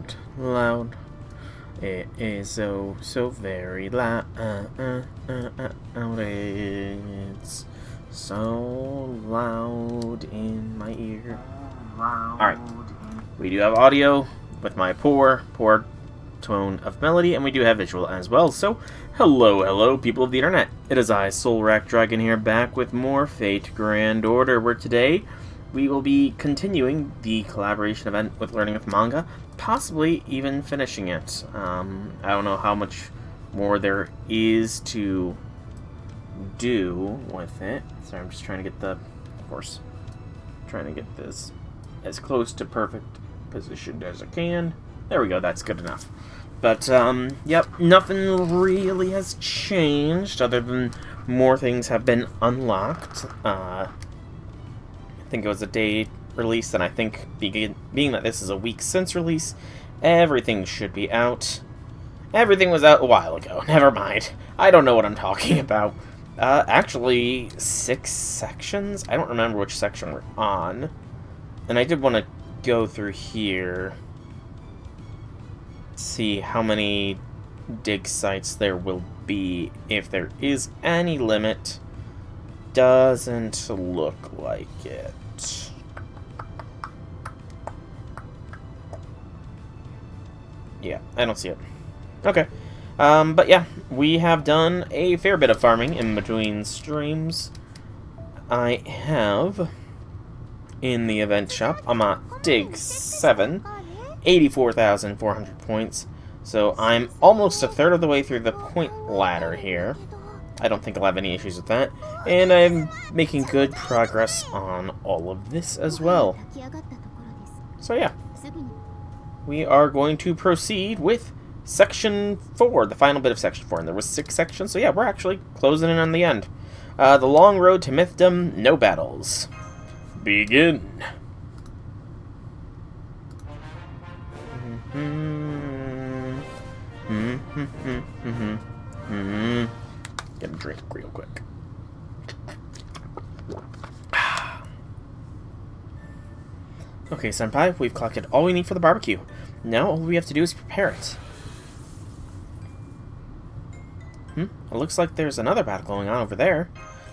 loud, loud. It is so, so very loud. It's so loud in my ear. Alright, we do have audio with my poor tone of melody, and we do have visual as well. So, hello, people of the internet. It is I, Soulrack Dragon here, back with more Fate Grand Order, where today we will be continuing the collaboration event with Learning with Manga, possibly even finishing it. I don't know how much more there is to do with it. Sorry, I'm just trying to get the, of course, trying to get this as close to perfect positioned as I can. There we go, that's good enough. But, yep, nothing really has changed other than more things have been unlocked. I think it was a day release, and I think being that this is a week since release, everything should be out. Everything was out a while ago. Never mind. I don't know what I'm talking about. Actually, 6 sections? I don't remember which section we're on. And I did want to go through here, see how many dig sites there will be, if there is any limit. Doesn't look like it. Yeah, I don't see it. Okay. But yeah, we have done a fair bit of farming in between streams. I have, in the event shop, I'm at Dig 7, 84,400 points. So I'm almost a third of the way through the point ladder here. I don't think I'll have any issues with that. And I'm making good progress on all of this as well. So yeah. We are going to proceed with Section 4, the final bit of Section 4. And there was 6 sections, so yeah, we're actually closing in on the end. The long road to mythdom, no battles. Begin. Get a drink real quick. Okay, Senpai, we've collected all we need for the barbecue. Now all we have to do is prepare it. It looks like there's another battle going on over there.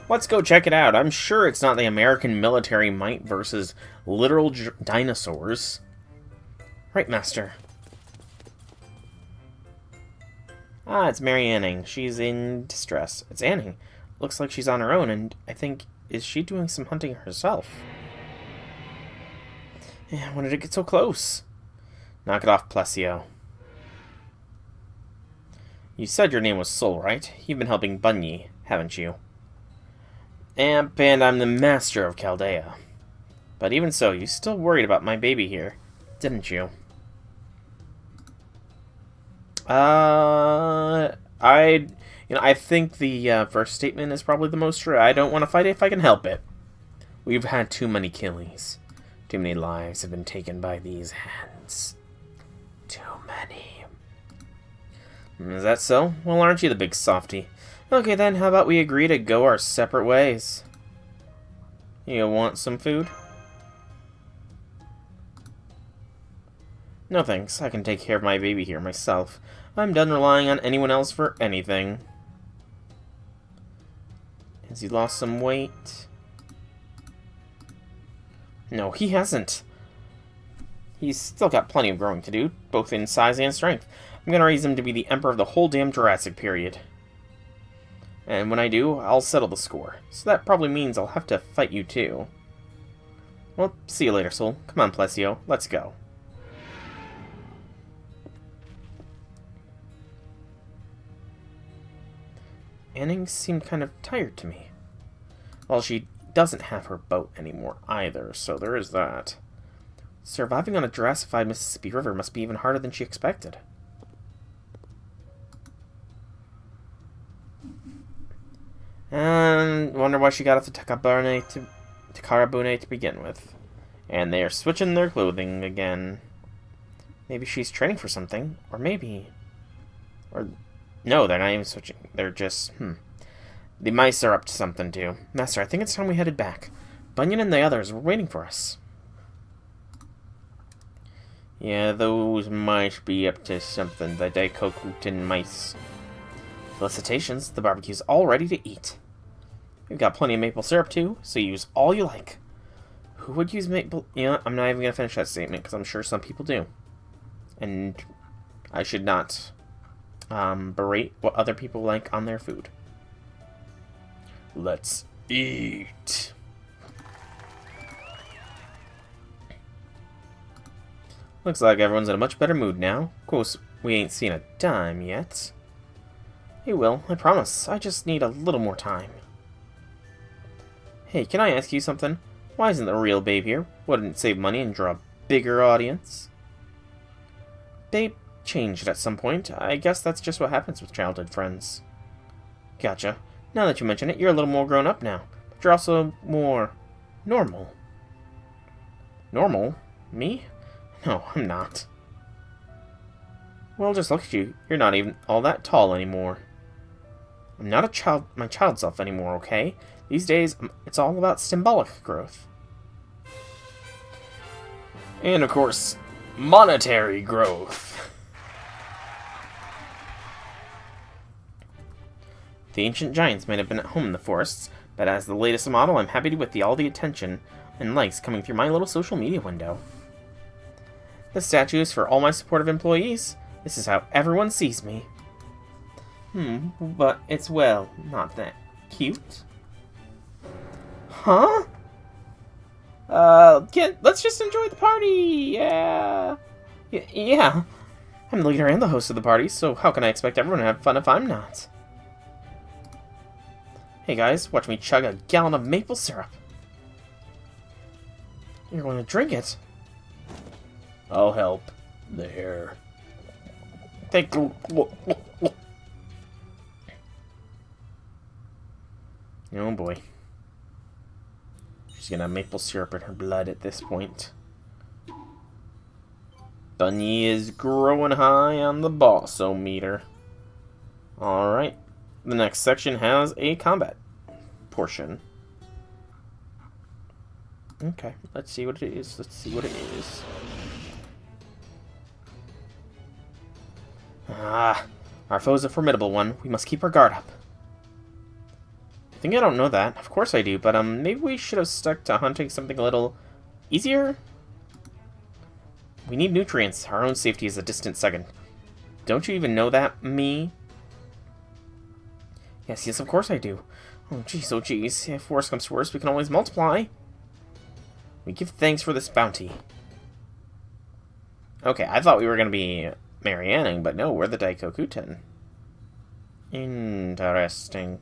Let's go check it out. I'm sure it's not the American military might versus literal dinosaurs. Right, Master. Ah, it's Mary Anning. She's in distress. It's Anning. Looks like she's on her own, and I think, is she doing some hunting herself? Yeah, when did it get so close? Knock it off, Plesio. You said your name was Soul, right? You've been helping Bunyan, haven't you? And I'm the master of Chaldea. But even so, you still worried about my baby here, didn't you? I think the first statement is probably the most true. I don't want to fight if I can help it. We've had too many killings. Too many lives have been taken by these hands. Too many. Is that so? Well, aren't you the big softy? Okay then, how about we agree to go our separate ways? You want some food? No thanks, I can take care of my baby here myself. I'm done relying on anyone else for anything. Has he lost some weight? No, he hasn't. He's still got plenty of growing to do, both in size and strength. I'm gonna raise him to be the emperor of the whole damn Jurassic period. And when I do, I'll settle the score. So that probably means I'll have to fight you too. Well, see you later, Soul. Come on, Plesio, let's go. Anning seemed kind of tired to me. Well, she doesn't have her boat anymore either, so there is that. Surviving on a Jurassified Mississippi River must be even harder than she expected. And wonder why she got off the Takarabune to begin with. And they are switching their clothing again. Maybe she's training for something, or maybe... Or... No, they're not even switching. They're just, The mice are up to something, too. Master, I think it's time we headed back. Bunyan and the others were waiting for us. Yeah, those might be up to something, the Daikokuten mice. Felicitations, the barbecue's all ready to eat. We've got plenty of maple syrup too, so use all you like. Who would use maple... You know, I'm not even going to finish that statement, because I'm sure some people do. And I should not berate what other people like on their food. Let's eat. Looks like everyone's in a much better mood now. Of course, we ain't seen a dime yet. Hey, Will, I promise. I just need a little more time. Hey, can I ask you something? Why isn't the real Babe here? Wouldn't it save money and draw a bigger audience? Babe changed at some point. I guess that's just what happens with childhood friends. Gotcha. Now that you mention it, you're a little more grown up now. But you're also more... normal. Normal? Me? No, I'm not. Well, just look at you. You're not even all that tall anymore. I'm not a child, my child self anymore, okay? These days, it's all about symbolic growth. And, of course, monetary growth. The ancient giants might have been at home in the forests, but as the latest model, I'm happy with all the attention and likes coming through my little social media window. The statue is for all my supportive employees. This is how everyone sees me. But it's, well, not that cute. Huh? Let's just enjoy the party, yeah. Yeah. I'm the leader and the host of the party, so how can I expect everyone to have fun if I'm not? Hey guys, watch me chug a gallon of maple syrup. You're going to drink it? I'll help. There. Thank you. Oh boy. She's gonna have maple syrup in her blood at this point. Bunny is growing high on the boss-o-meter. Alright. The next section has a combat portion. Okay, let's see what it is. Let's see what it is. Ah, our foe's a formidable one. We must keep our guard up. I think I don't know that. Of course I do, but maybe we should have stuck to hunting something a little easier? We need nutrients. Our own safety is a distant second. Don't you even know that, me? Yes, of course I do. Oh, jeez. If worse comes to worse, we can always multiply. We give thanks for this bounty. Okay, I thought we were going to be Marianning, but no, we're the Daikokuten. Interesting.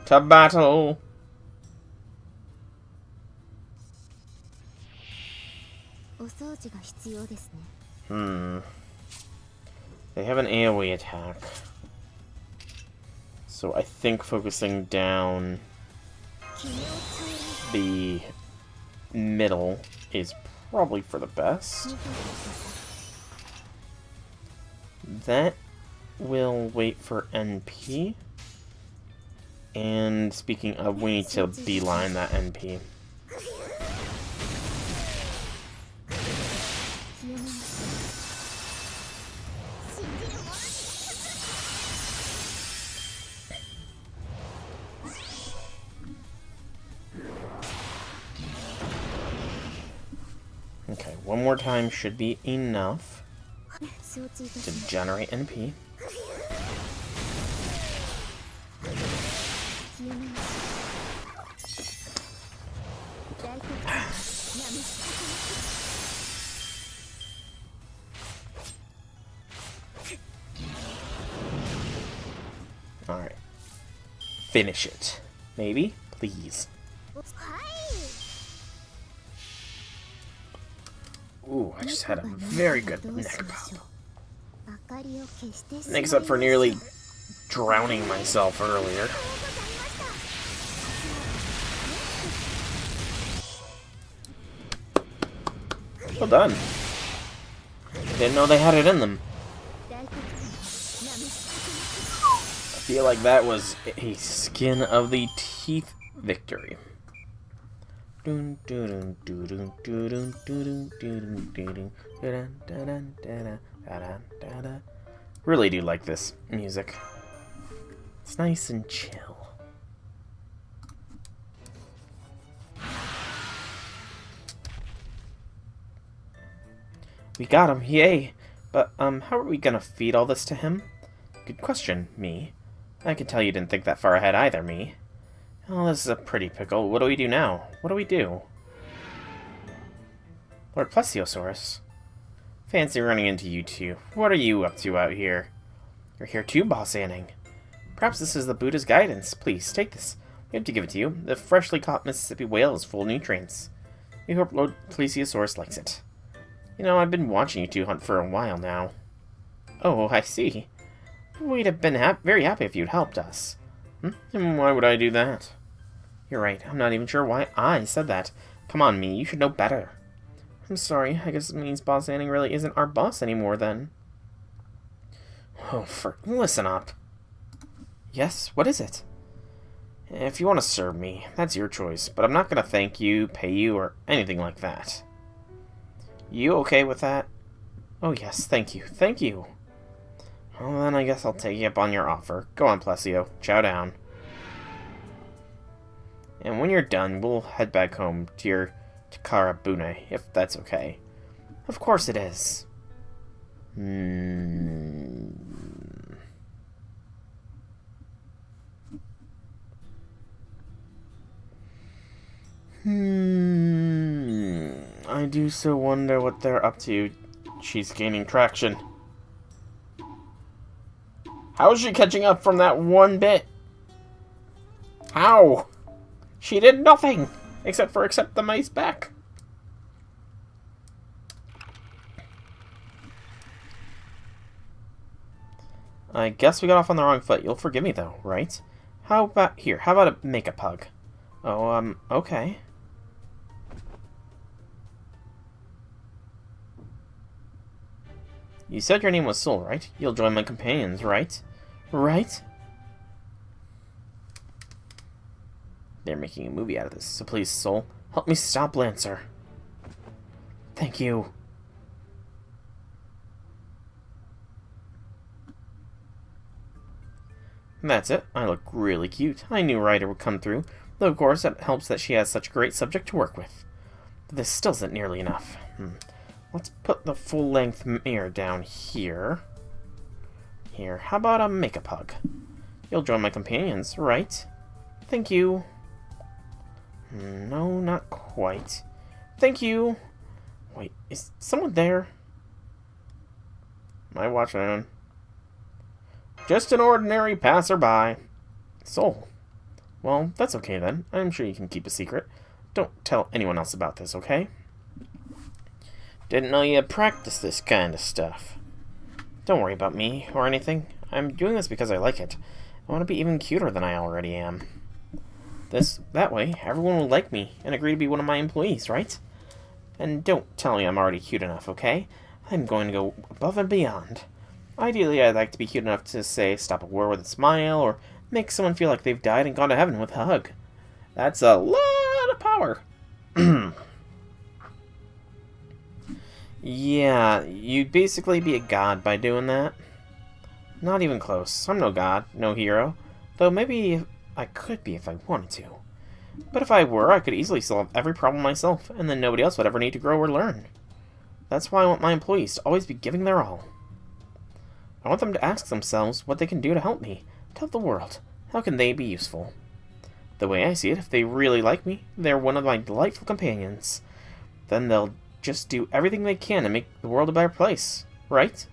To battle! They have an AoE attack. So I think focusing down the middle is probably for the best. That will wait for NP. And speaking of, we need to beeline that NP. Okay, one more time should be enough to generate NP. Alright. Finish it. Maybe? Please. Ooh, I just had a very good neck pop. Makes up for nearly drowning myself earlier. Well done. Didn't know they had it in them. I feel like that was a skin of the teeth victory. Really do like this music. It's nice and chill. We got him, yay! But, how are we gonna feed all this to him? Good question, me. I can tell you didn't think that far ahead either, me. Oh, this is a pretty pickle. What do we do now? What do we do? Lord Plesiosaurus. Fancy running into you two. What are you up to out here? You're here too, Boss Anning. Perhaps this is the Buddha's guidance. Please, take this. We have to give it to you. The freshly caught Mississippi whale is full of nutrients. We hope Lord Plesiosaurus likes it. You know, I've been watching you two hunt for a while now. Oh, I see. We'd have been very happy if you'd helped us. And why would I do that? You're right. I'm not even sure why I said that. Come on, me. You should know better. I'm sorry. I guess it means Boss Anning really isn't our boss anymore, then. Oh, listen up. Yes? What is it? If you want to serve me, that's your choice. But I'm not going to thank you, pay you, or anything like that. You okay with that? Oh, yes. Thank you. Thank you. Well, then I guess I'll take you up on your offer. Go on, Plesio. Chow down. And when you're done, we'll head back home to your Takara Bune, if that's okay. Of course it is. I do so wonder what they're up to. She's gaining traction. How is she catching up from that one bit? How? She did nothing except for accept the mice back. I guess we got off on the wrong foot. You'll forgive me though, right? How about a makeup hug? Oh, okay. You said your name was Soul, right? You'll join my companions, right? Right? They're making a movie out of this, so please, Soul, help me stop Lancer. Thank you. That's it. I look really cute. I knew Ryder would come through, though of course it helps that she has such a great subject to work with. But this still isn't nearly enough. Let's put the full-length mirror down here. Here, how about a makeup hug? You'll join my companions, right? Thank you. No, not quite. Thank you. Wait, is someone there? Am I watching anyone? Just an ordinary passerby. Soul. Well, that's okay then. I'm sure you can keep a secret. Don't tell anyone else about this, okay? Didn't know you practiced this kind of stuff. Don't worry about me or anything. I'm doing this because I like it. I want to be even cuter than I already am. That way, everyone will like me and agree to be one of my employees, right? And don't tell me I'm already cute enough, okay? I'm going to go above and beyond. Ideally, I'd like to be cute enough to, say, stop a war with a smile, or make someone feel like they've died and gone to heaven with a hug. That's a lot of power. Yeah, you'd basically be a god by doing that. Not even close. I'm no god, no hero. Though maybe I could be if I wanted to. But if I were, I could easily solve every problem myself, and then nobody else would ever need to grow or learn. That's why I want my employees to always be giving their all. I want them to ask themselves what they can do to help me, to help the world. How can they be useful? The way I see it, if they really like me, they're one of my delightful companions. Then they'll just do everything they can to make the world a better place, right?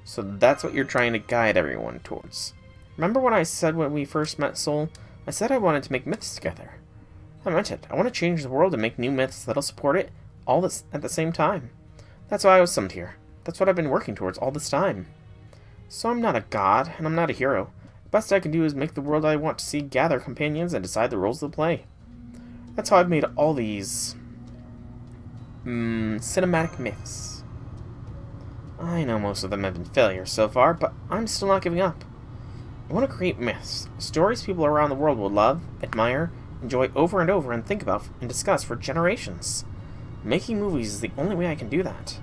So that's what you're trying to guide everyone towards. Remember what I said when we first met, Soul? I said I wanted to make myths together. I meant it. I want to change the world and make new myths that'll support it all this at the same time. That's why I was summoned here. That's what I've been working towards all this time. So I'm not a god, and I'm not a hero. The best I can do is make the world I want to see gather companions and decide the roles they'll play. That's how I've made all these cinematic myths. I know most of them have been failures so far, but I'm still not giving up. I want to create myths, stories people around the world will love, admire, enjoy over and over and think about and discuss for generations. Making movies is the only way I can do that.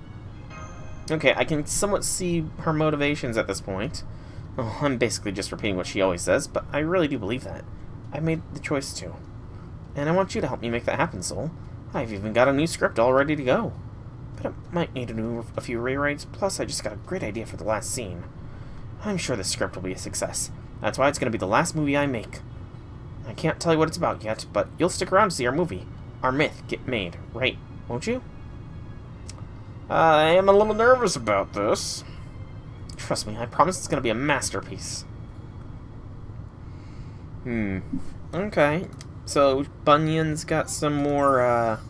Okay, I can somewhat see her motivations at this point. Oh, I'm basically just repeating what she always says, but I really do believe that. I made the choice to. And I want you to help me make that happen, Soul. I've even got a new script all ready to go. But it might need a few rewrites, plus I just got a great idea for the last scene. I'm sure this script will be a success. That's why it's going to be the last movie I make. I can't tell you what it's about yet, but you'll stick around to see our movie, our myth, get made, right? Won't you? I am a little nervous about this. Trust me, I promise it's going to be a masterpiece. Okay. So, Bunyan's got some more,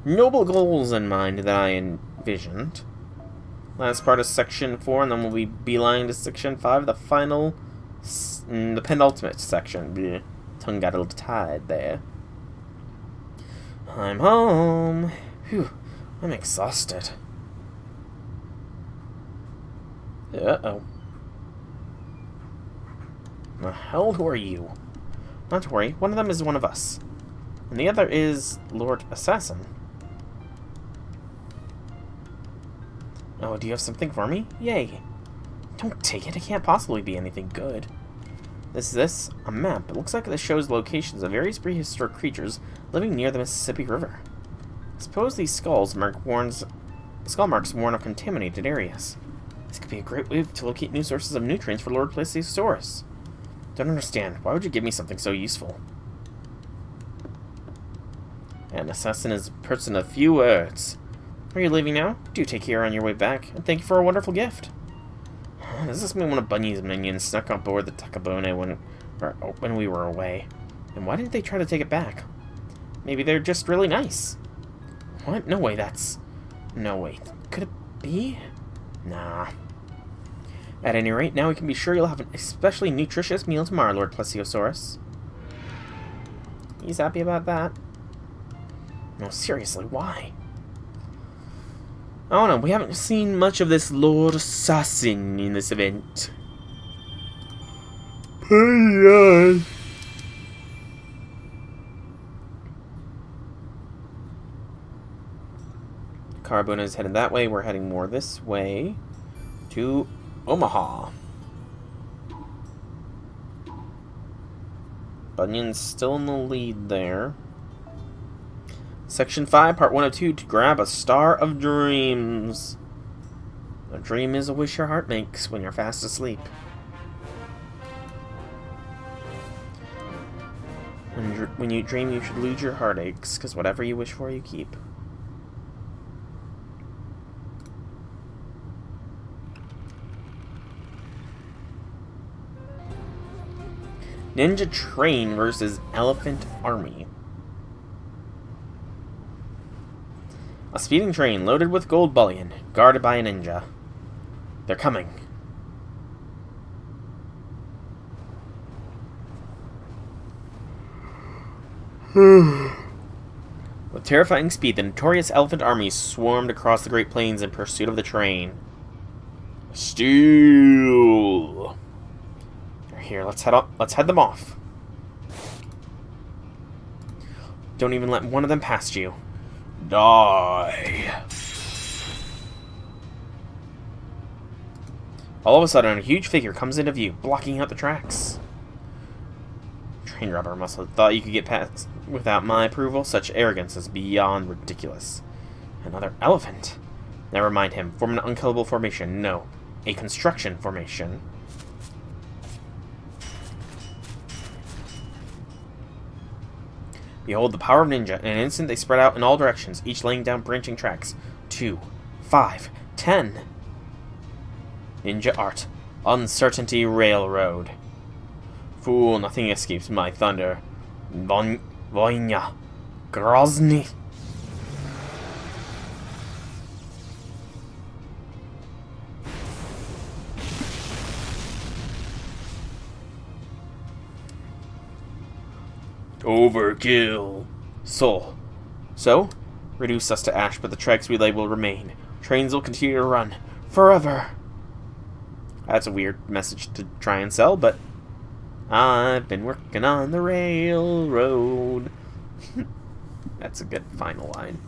noble goals in mind that I envisioned. Last part of Section 4, and then we'll be beeline to Section 5, the final, the penultimate section. Blech. Tongue got a little tied there. I'm home. Whew, I'm exhausted. Uh-oh. The hell, who are you? Not to worry, one of them is one of us. And the other is Lord Assassin. Oh, do you have something for me? Yay. Don't take it, it can't possibly be anything good. Is this? A map. It looks like this shows locations of various prehistoric creatures living near the Mississippi River. I suppose these skull marks warn of contaminated areas. This could be a great way to locate new sources of nutrients for Lord Plesiosaurus. Don't understand. Why would you give me something so useful? An assassin is a person of few words. Are you leaving now? Do take care on your way back, and thank you for a wonderful gift. Does this mean one of Bunyan's minions snuck on board the Takabone when we were away? And why didn't they try to take it back? Maybe they're just really nice. What? No way, that's... No, wait. Could it be? Nah. At any rate, now we can be sure you'll have an especially nutritious meal tomorrow, Lord Plesiosaurus. He's happy about that? No, seriously, why? Oh no, we haven't seen much of this Lord Assassin in this event. Carbona is headed that way. We're heading more this way to Omaha. Bunyan's still in the lead there. Section 5, Part 102, to grab a Star of Dreams. A dream is a wish your heart makes when you're fast asleep. When you dream, you should lose your heartaches, because whatever you wish for, you keep. Ninja Train versus Elephant Army. A speeding train loaded with gold bullion, guarded by a ninja. They're coming. With terrifying speed, the notorious elephant army swarmed across the Great Plains in pursuit of the train. Steal! They're here. Let's head them off. Don't even let one of them past you. Die! All of a sudden, a huge figure comes into view, blocking out the tracks. Train robber must have thought you could get past without my approval. Such arrogance is beyond ridiculous. Another elephant. Never mind him. Form an unkillable formation. No, a construction formation. Behold the power of ninja. In an instant, they spread out in all directions, each laying down branching tracks. 2, 5, 10. Ninja art. Uncertainty railroad. Fool, nothing escapes my thunder. Voyna. Grozny. Overkill. Soul. So? Reduce us to ash, but the tracks we lay will remain. Trains will continue to run. Forever. That's a weird message to try and sell, but I've been working on the railroad. That's a good final line.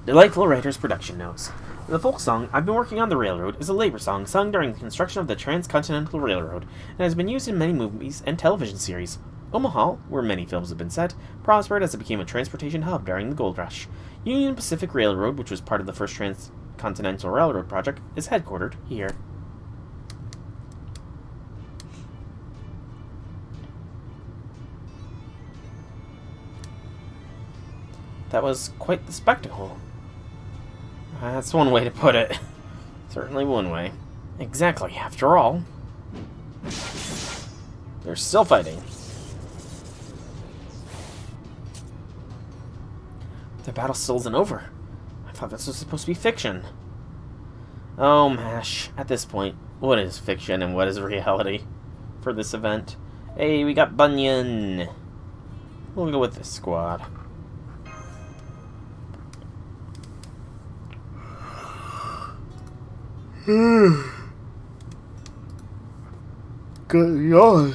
Delightful writer's production notes. The folk song, I've Been Working on the Railroad, is a labor song sung during the construction of the Transcontinental Railroad and has been used in many movies and television series. Omaha, where many films have been set, prospered as it became a transportation hub during the Gold Rush. Union Pacific Railroad, which was part of the first Transcontinental Railroad project, is headquartered here. That was quite the spectacle. That's one way to put it. Certainly one way. Exactly, after all. They're still fighting. The battle still isn't over. I thought this was supposed to be fiction. Oh, Mash. At this point, what is fiction and what is reality for this event? Hey, we got Bunyan. We'll go with this squad. Good yawn.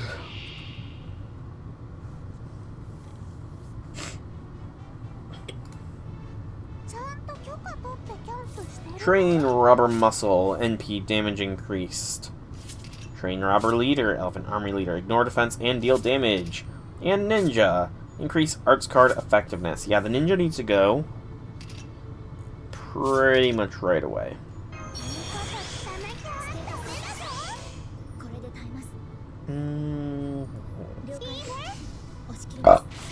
Train robber muscle, NP damage increased. Train robber leader, elephant army leader, ignore defense and deal damage. And ninja, increase arts card effectiveness. Yeah, the ninja needs to go pretty much right away.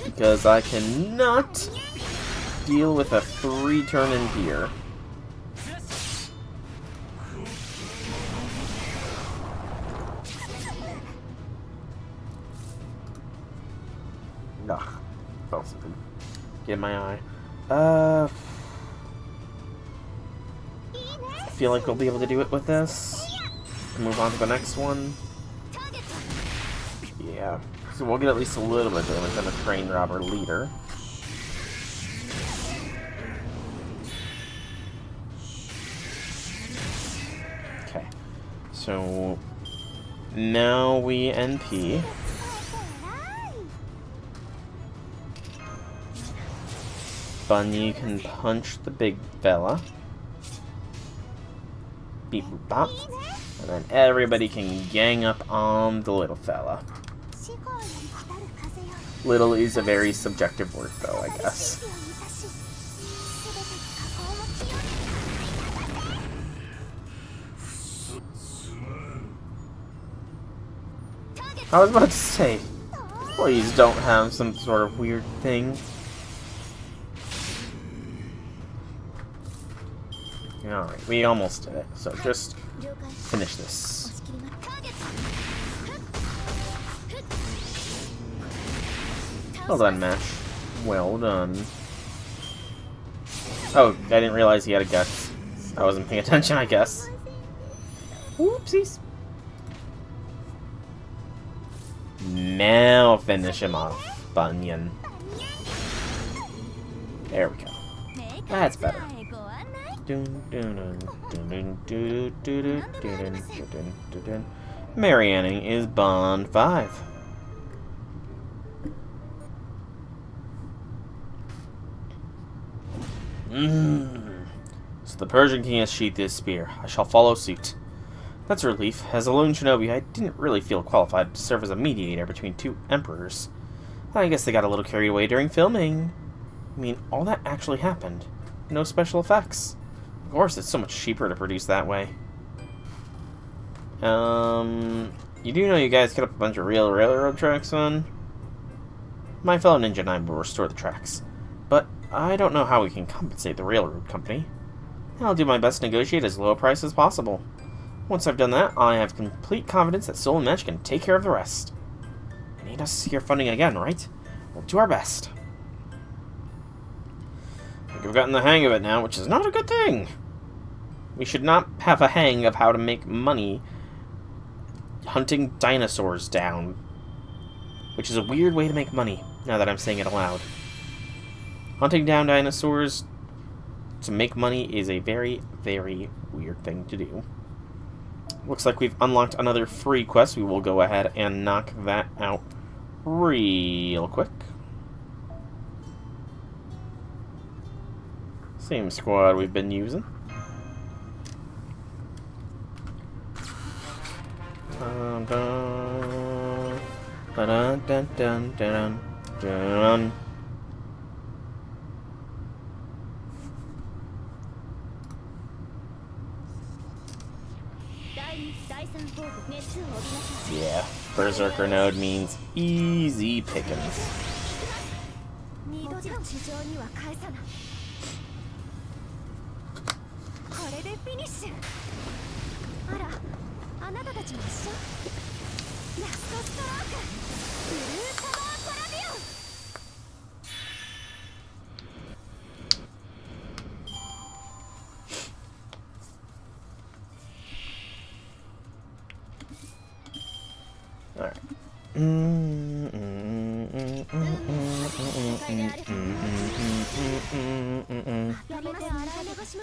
Because I cannot deal with a 3-turn in here. Ugh. Felt something. Get in my eye. I feel like we'll be able to do it with this. Move on to the next one. Yeah. So we'll get at least a little bit of damage on the train robber leader. Okay. So now we NP. Bunny can punch the big fella. Beep boop bop. And then everybody can gang up on the little fella. Little is a very subjective word, though, I guess. I was about to say, please don't have some sort of weird thing. Alright, we almost did it, so just finish this. Well done, Mash. Well done. Oh, I didn't realize he had a guts. I wasn't paying attention, I guess. Whoopsies. Now finish him off, Bunyan. There we go. That's better. Marianning is Bond 5. So the Persian king has sheathed his spear. I shall follow suit. That's a relief. As a lone shinobi, I didn't really feel qualified to serve as a mediator between two emperors. I guess they got a little carried away during filming. I mean, all that actually happened. No special effects. Of course, it's so much cheaper to produce that way. You do know you guys cut up a bunch of real railroad tracks, son? My fellow ninja and I will restore the tracks. But I don't know how we can compensate the railroad company. I'll do my best to negotiate as low a price as possible. Once I've done that, I have complete confidence that Soul and Mesh can take care of the rest. I need us to secure funding again, right? We'll do our best. I think we've gotten the hang of it now, which is not a good thing. We should not have a hang of how to make money hunting dinosaurs down. Which is a weird way to make money, now that I'm saying it aloud. Hunting down dinosaurs to make money is a very, very weird thing to do. looks like we've unlocked another free quest. We will go ahead and knock that out real quick. Same squad we've been using. Dun, dun, dun, dun, dun, dun, dun. Yeah, Berserker node means easy pickings. Alright.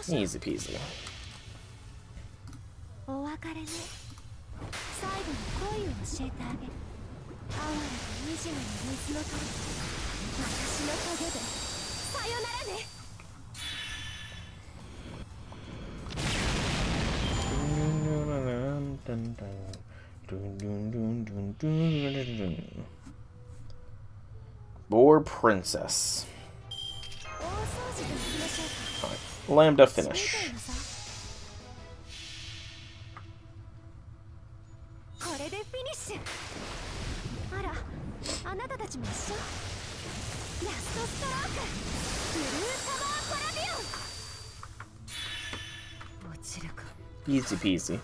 Easy peasy. Boar Princess. Right. Lambda finish. Easy peasy.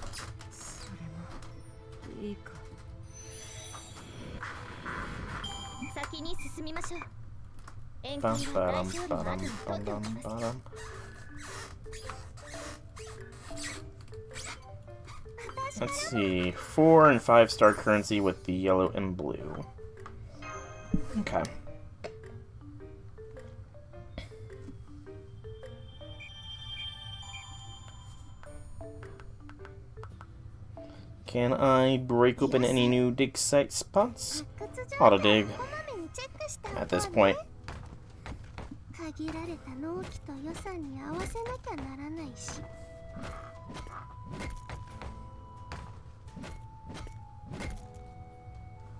Let's see, 4 and 5-star currency with the yellow and blue. Okay. Can I break open any new dig site spots? Auto dig. At this point.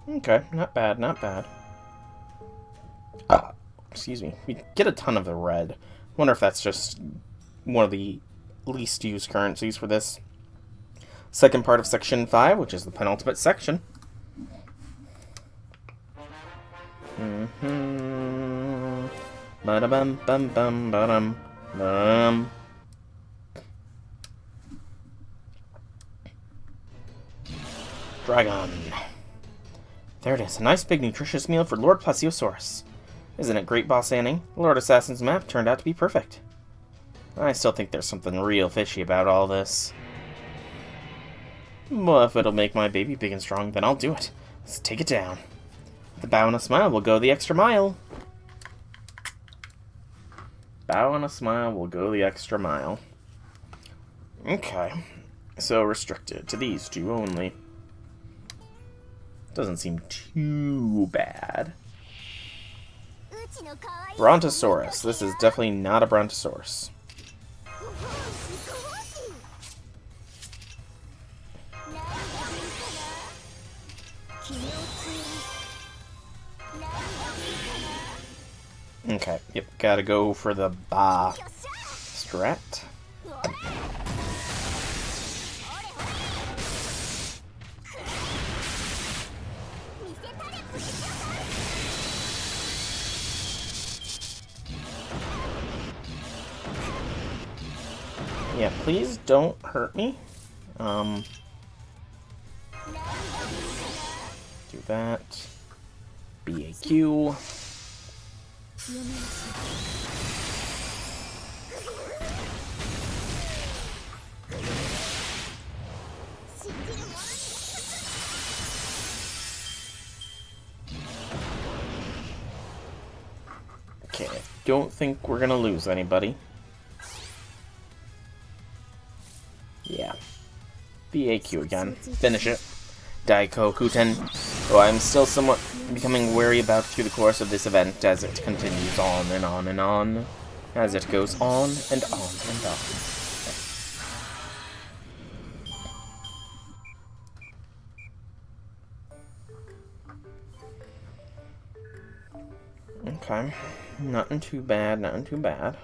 Okay, not bad, not bad. Excuse me. We get a ton of the red. Wonder if that's just one of the least used currencies for this second part of Section 5, which is the penultimate section. Ba-da-bum, bum, bum, ba-dum, bum. Dragon. There it is. A nice big nutritious meal for Lord Plesiosaurus. Isn't it great, Boss Annie? Lord Assassin's map turned out to be perfect. I still think there's something real fishy about all this. Well, if it'll make my baby big and strong, then I'll do it. Let's take it down. The bow and a smile will go the extra mile. Bow and a smile will go the extra mile. Okay. So restricted to these two only. Doesn't seem too bad. Brontosaurus. This is definitely not a Brontosaurus. Okay, yep, gotta go for the Ba strat. Yeah, please don't hurt me. Do that. BAQ. Okay, don't think we're gonna lose anybody. Yeah. BAQ again. Finish it. Daiko Kuten, who I'm still somewhat becoming wary about through the course of this event as it continues on and on and on. As it goes on and on and on. Okay. Nothing too bad, nothing too bad.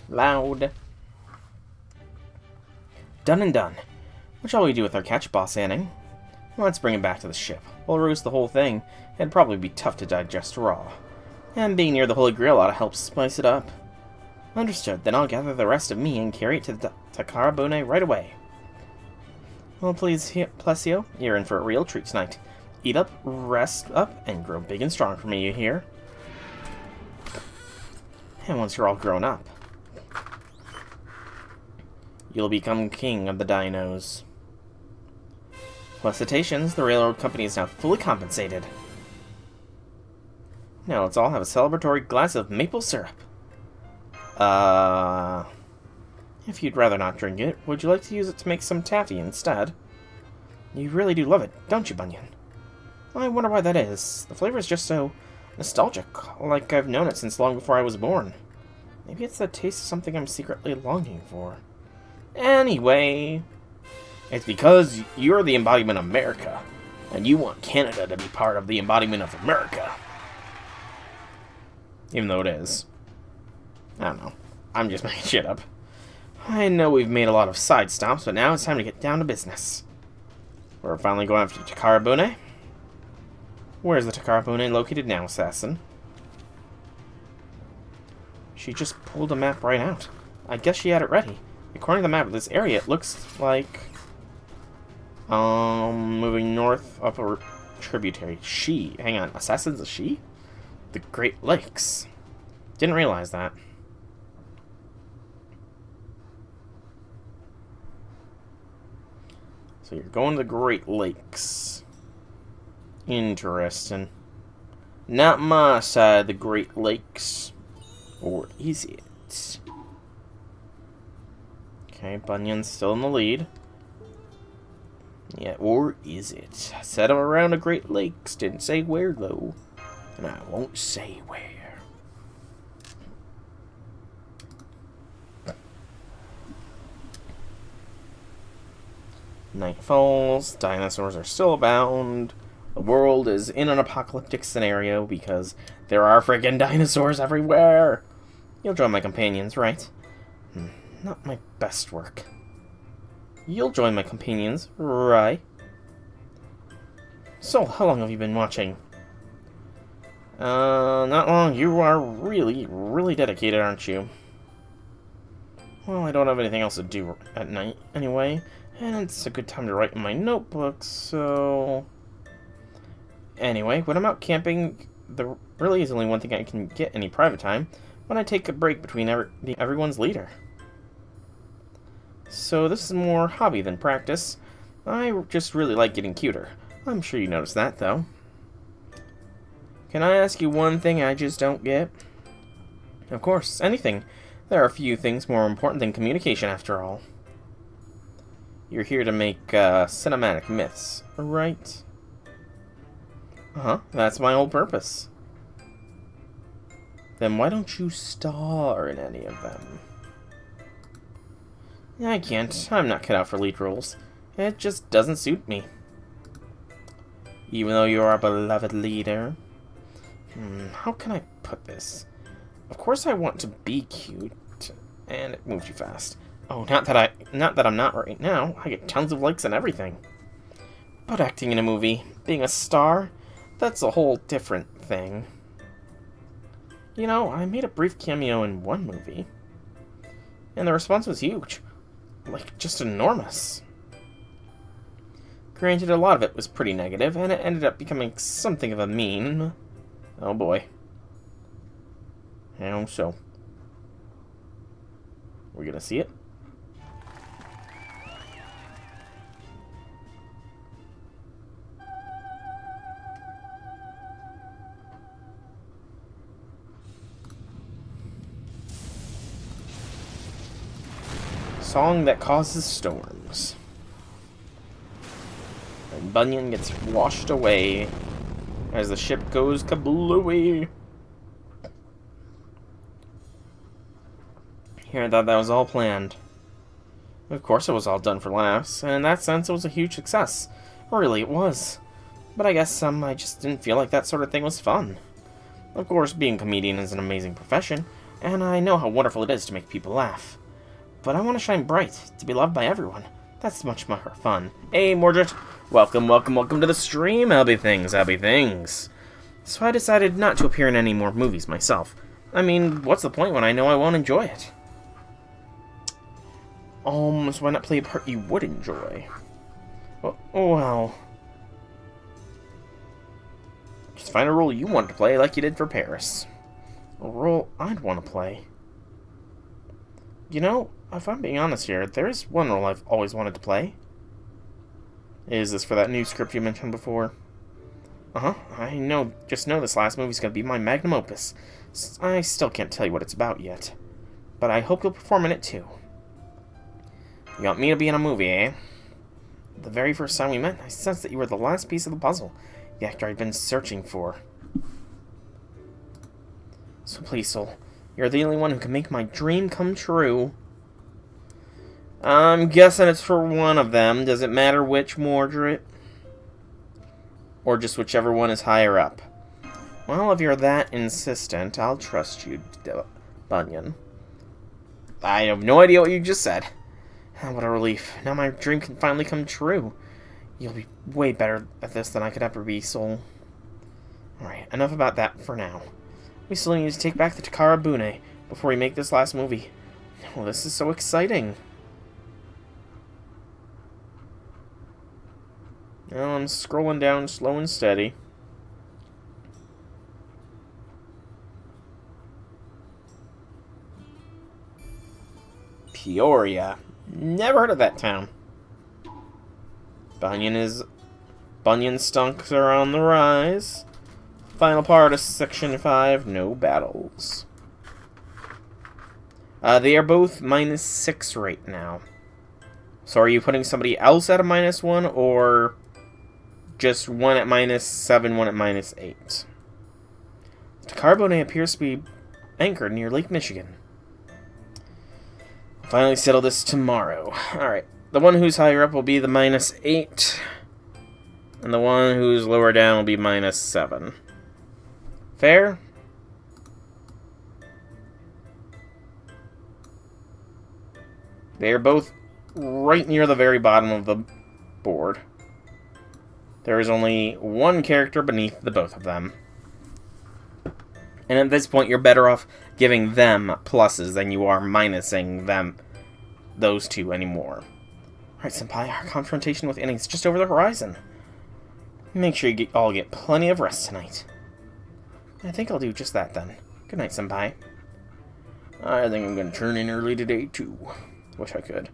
Loud. Done and done. What shall we do with our catch, Boss Anning? Let's bring him back to the ship. We'll roast the whole thing. It'd probably be tough to digest raw. And being near the Holy Grail ought to help spice it up. Understood. Then I'll gather the rest of me and carry it to the Takarabune right away. Well, please, Plesio, you're in for a real treat tonight. Eat up, rest up, and grow big and strong for me, you hear? And once you're all grown up, you'll become king of the dinos. Felicitations, the railroad company is now fully compensated. Now let's all have a celebratory glass of maple syrup. If you'd rather not drink it, would you like to use it to make some taffy instead? You really do love it, don't you, Bunyan? I wonder why that is. The flavor is just so nostalgic, like I've known it since long before I was born. Maybe it's the taste of something I'm secretly longing for. Anyway, it's because you're the embodiment of America, and you want Canada to be part of the embodiment of America. Even though it is. I don't know. I'm just making shit up. I know we've made a lot of side stops, but now it's time to get down to business. We're finally going after Takarabune. Where's the Takarabune located now, assassin? She just pulled a map right out. I guess she had it ready. According to the map of this area, it looks like... moving north up a tributary. Hang on, assassin's a she? The Great Lakes. Didn't realize that. So you're going to the Great Lakes. Interesting. Not my side of the Great Lakes. Or is it? Okay, Bunyan's still in the lead. Yeah, or is it? Set him around the Great Lakes. Didn't say where, though. And I won't say where. Night falls, dinosaurs are still abound, the world is in an apocalyptic scenario because there are friggin' dinosaurs everywhere. You'll join my companions, right? Not my best work. You'll join my companions, right? So, how long have you been watching? Not long. You are really, really dedicated, aren't you? Well, I don't have anything else to do at night, anyway. And it's a good time to write in my notebook, so... Anyway, when I'm out camping, there really is only one thing I can get any private time, when I take a break between everyone's leader. So this is more hobby than practice. I just really like getting cuter. I'm sure you noticed that, though. Can I ask you one thing I just don't get? Of course, anything. There are few things more important than communication, after all. You're here to make cinematic myths, right? Uh-huh, that's my whole purpose. Then why don't you star in any of them? I can't. I'm not cut out for lead roles. It just doesn't suit me. Even though you're our beloved leader. How can I put this? Of course I want to be cute. And it moves you fast. Oh, not that I'm not right now. I get tons of likes and everything. But acting in a movie, being a star, that's a whole different thing. You know, I made a brief cameo in one movie. And the response was huge. Like, just enormous. Granted, a lot of it was pretty negative, and it ended up becoming something of a meme. Oh boy. How so? We're gonna see it? song that causes storms. And Bunyan gets washed away as the ship goes kablooey. Here, I thought that was all planned. Of course it was all done for laughs, and in that sense it was a huge success. Really, it was. But I guess I just didn't feel like that sort of thing was fun. Of course, being a comedian is an amazing profession, and I know how wonderful it is to make people laugh. But I want to shine bright, to be loved by everyone. That's much more fun. Hey, Mordred. Welcome to the stream, Happy Things. So I decided not to appear in any more movies myself. I mean, what's the point when I know I won't enjoy it? So why not play a part you would enjoy? Well... just find a role you want to play like you did for Paris. A role I'd want to play. You know, if I'm being honest here, there is one role I've always wanted to play. Is this for that new script you mentioned before? I just know this last movie's gonna be my magnum opus. I still can't tell you what it's about yet. But I hope you'll perform in it too. You want me to be in a movie, eh? The very first time we met, I sensed that you were the last piece of the puzzle. The actor I'd been searching for. So please, Soul, you're the only one who can make my dream come true. I'm guessing it's for one of them. Does it matter which, Mordred? Or just whichever one is higher up? Well, if you're that insistent, I'll trust you, Bunyan. I have no idea what you just said. What a relief. Now my dream can finally come true. You'll be way better at this than I could ever be, Soul. Alright, enough about that for now. We still need to take back the Takara Bune before we make this last movie. Oh, this is so exciting. Now I'm scrolling down slow and steady. Peoria. Never heard of that town. Bunyan stunks are on the rise. Final part of Section 5, no battles. They are both -6 right now. So are you putting somebody else at a -1, or just one at -7, one at -8? Takarbone appears to be anchored near Lake Michigan. Finally settle this tomorrow. Alright. The one who's higher up will be the -8. And the one who's lower down will be -7. Fair? They are both right near the very bottom of the board. There is only one character beneath the both of them. And at this point, you're better off giving them pluses than you are minusing them, those two, anymore. Alright, Senpai, our confrontation with innings just over the horizon. Make sure you all get plenty of rest tonight. I think I'll do just that then. Good night, Senpai. I think I'm going to turn in early today, too. Wish I could,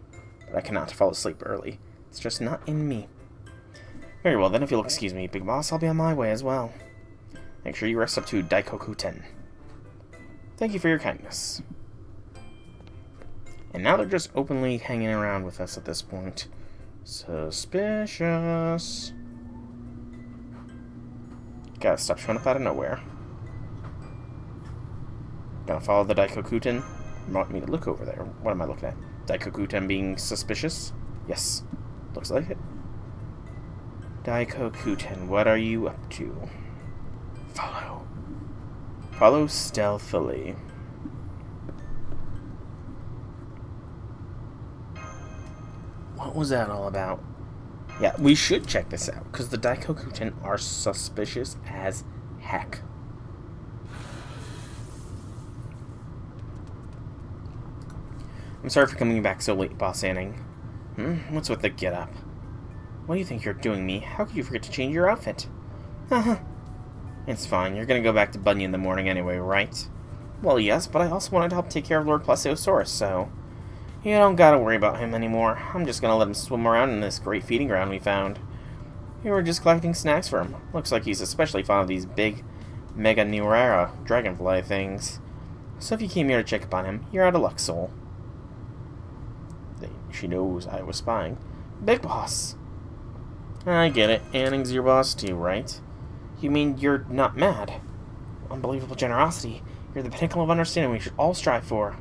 but I cannot fall asleep early. It's just not in me. Very well, then, if you'll excuse me, Big Boss, I'll be on my way as well. Make sure you rest up to Daikoku 10. Thank you for your kindness. And now they're just openly hanging around with us at this point. Suspicious. Gotta stop showing up out of nowhere. Gonna follow the Daikokuten. You want me to look over there? What am I looking at? Daikokuten being suspicious? Yes. Looks like it. Daikokuten, what are you up to? Follow. Follow stealthily. What was that all about? Yeah, we should check this out, because the Daikokuten are suspicious as heck. I'm sorry for coming back so late, Boss Anning. What's with the get-up? What do you think you're doing, me? How could you forget to change your outfit? Haha. It's fine, you're gonna go back to Bunyan in the morning anyway, right? Well, yes, but I also wanted to help take care of Lord Plesiosaurus, so... you don't gotta worry about him anymore. I'm just gonna let him swim around in this great feeding ground we found. We were just collecting snacks for him. Looks like he's especially fond of these big Mega Neurara dragonfly things. So if you came here to check upon him, you're out of luck, Soul. she knows I was spying. Big boss. I get it. Anning's your boss too, right? You mean you're not mad? Unbelievable generosity. You're the pinnacle of understanding we should all strive for.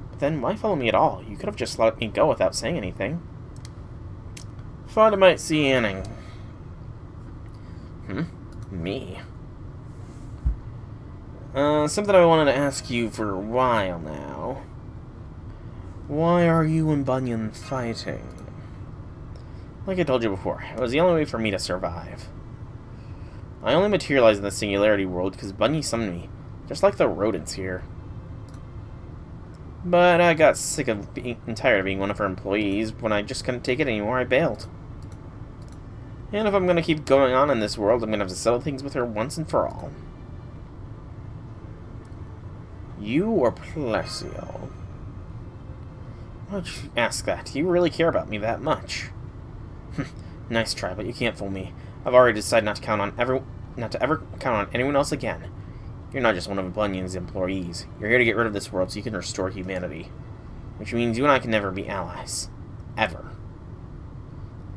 But then why follow me at all? You could have just let me go without saying anything. Thought I might see Anning. Me. Something I wanted to ask you for a while now. Why are you and Bunyan fighting? Like I told you before, it was the only way for me to survive. I only materialized in the singularity world because Bunyan summoned me, just like the rodents here. But I got sick of and tired of being one of her employees. When I just couldn't take it anymore, I bailed. And if I'm going to keep going on in this world, I'm going to have to settle things with her once and for all. You or Plessio? Why'd you ask that? Do you really care about me that much? Nice try, but you can't fool me. I've already decided not to ever count on anyone else again. You're not just one of Bunyan's employees. You're here to get rid of this world so you can restore humanity. Which means you and I can never be allies. Ever.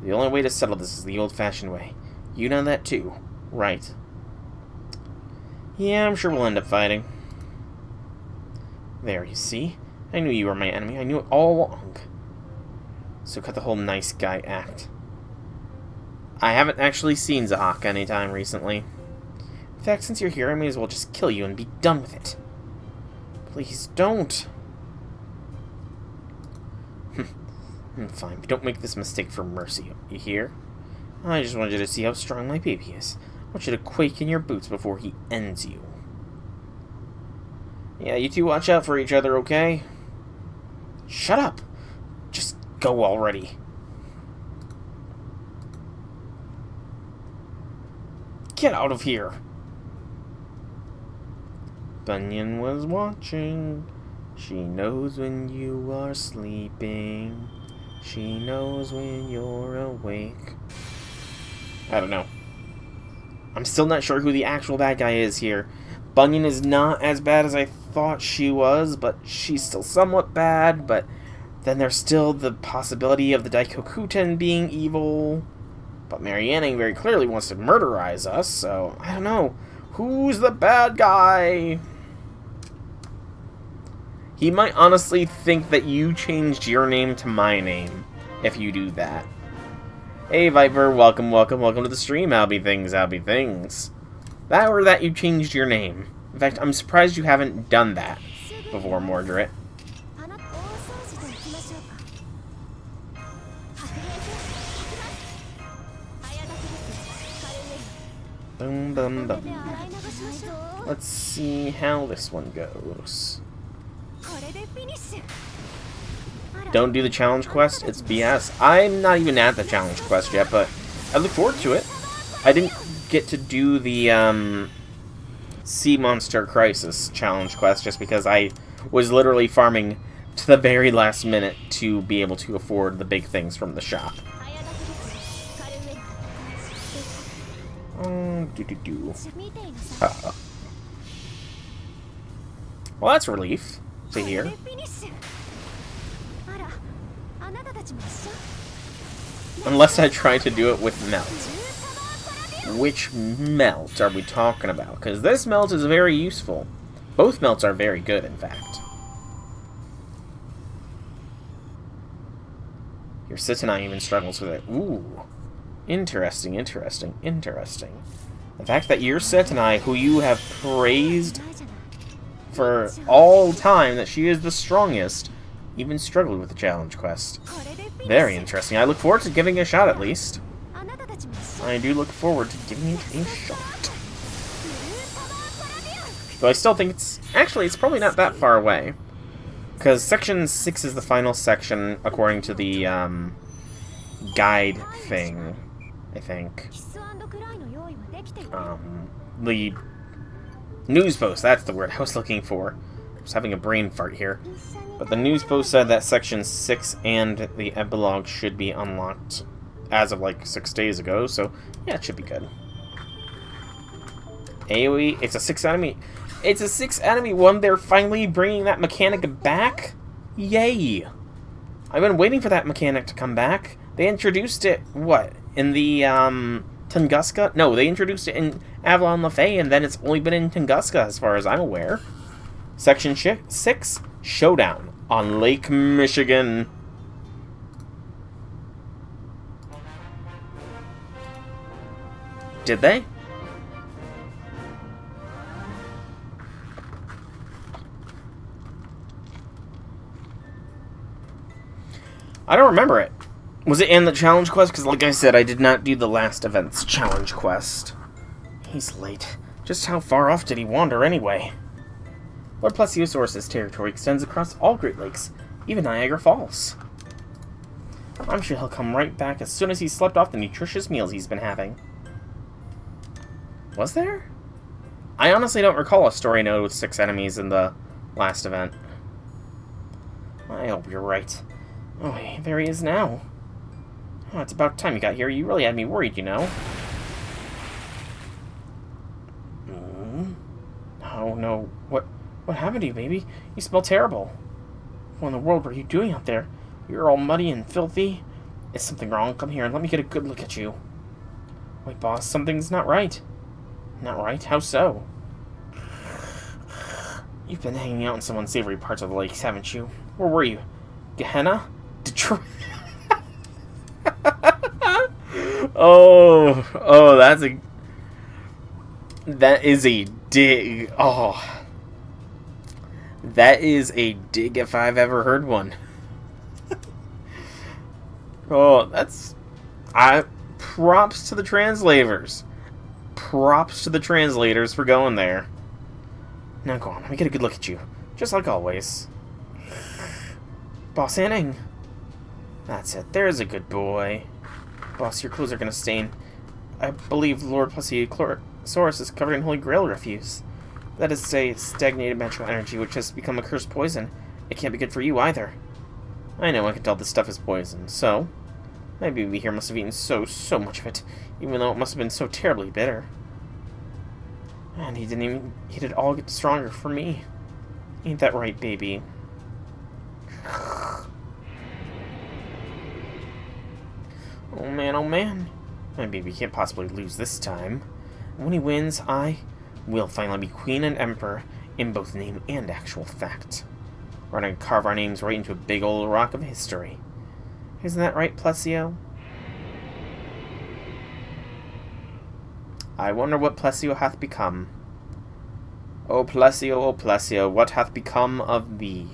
The only way to settle this is the old-fashioned way. You know that too, right? Yeah, I'm sure we'll end up fighting. There, you see? I knew you were my enemy. I knew it all along. So cut the whole nice guy act. I haven't actually seen Zahak anytime recently. In fact, since you're here, I may as well just kill you and be done with it. Please don't. Fine, but don't make this mistake for mercy, you hear? I just wanted you to see how strong my baby is. I want you to quake in your boots before he ends you. Yeah, you two watch out for each other, okay? Shut up! Just go already. Get out of here! Bunyan was watching. She knows when you are sleeping. She knows when you're awake. I don't know. I'm still not sure who the actual bad guy is here. Bunyan is not as bad as I thought she was, but she's still somewhat bad, but then there's still the possibility of the Daikokuten being evil. But Mary Anning very clearly wants to murderize us, so I don't know. Who's the bad guy? He might honestly think that you changed your name to my name, if you do that. Hey Viper, welcome to the stream. How'll be things, how'll be things. That or that you changed your name. In fact, I'm surprised you haven't done that before, Mordred. Boom, boom, boom. Let's see how this one goes. Don't do the challenge quest? It's BS. I'm not even at the challenge quest yet, but I look forward to it. I didn't get to do the Sea Monster Crisis challenge quest just because I was literally farming to the very last minute to be able to afford the big things from the shop. Well, that's a relief to hear. Unless I try to do it with melt. Which melt are we talking about? Because this melt is very useful. Both melts are very good, in fact. Your Sitanai even struggles with it. Ooh. Interesting, interesting, interesting. The fact that your Sitanai, who you have praised for all time that she is the strongest, even struggled with the challenge quest. Very interesting. I look forward to giving it a shot, at least. I do look forward to giving it a shot. Though I still think it's... Actually, it's probably not that far away. Because Section 6 is the final section, according to the, guide thing, I think. The news post, that's the word I was looking for. I was having a brain fart here. But the news post said that Section 6 and the epilogue should be unlocked as of like 6 days ago, so yeah, it should be good. AoE, it's a 6 enemy. It's a 6 enemy one. They're finally bringing that mechanic back. Yay! I've been waiting for that mechanic to come back. They introduced it, what, in the, Tunguska? No, they introduced it in Avalon Lefay, and then it's only been in Tunguska, as far as I'm aware. Section 6, Showdown on Lake Michigan. Did they? I don't remember it. Was it in the challenge quest? Because like I said, I did not do the last event's challenge quest. He's late. Just how far off did he wander anyway? Lord Plesiosaurus's territory extends across all Great Lakes, even Niagara Falls. I'm sure he'll come right back as soon as he's slept off the nutritious meals he's been having. Was there? I honestly don't recall a story node with 6 enemies in the last event. I hope you're right. Oh, hey, there he is now. Oh, it's about time you got here. You really had me worried, you know. Oh, no. What happened to you, baby? You smell terrible. What in the world were you doing out there? You're all muddy and filthy. Is something wrong? Come here and let me get a good look at you. Wait, boss, something's not right. Not right? How so? You've been hanging out in some unsavory parts of the lakes, haven't you? Where were you? Gehenna? Detroit? Oh, that is a dig. Oh, that is a dig if I've ever heard one. Oh, props to the translators. Props to the translators for going there. Now go on, let me get a good look at you. Just like always. Boss Anning. That's it, there's a good boy. Boss, your clothes are gonna stain. I believe Lord Plesiosaurus is covered in Holy Grail refuse. That is to say, stagnated magical energy which has become a cursed poison. It can't be good for you either. I know, I can tell this stuff is poison, so... my baby here must have eaten so much of it, even though it must have been so terribly bitter. And he did all get stronger for me. Ain't that right, baby? Oh man. My baby can't possibly lose this time. When he wins, I will finally be Queen and Emperor in both name and actual fact. We're gonna carve our names right into a big old rock of history. Isn't that right, Plesio? I wonder what Plesio hath become. O Plesio, what hath become of thee?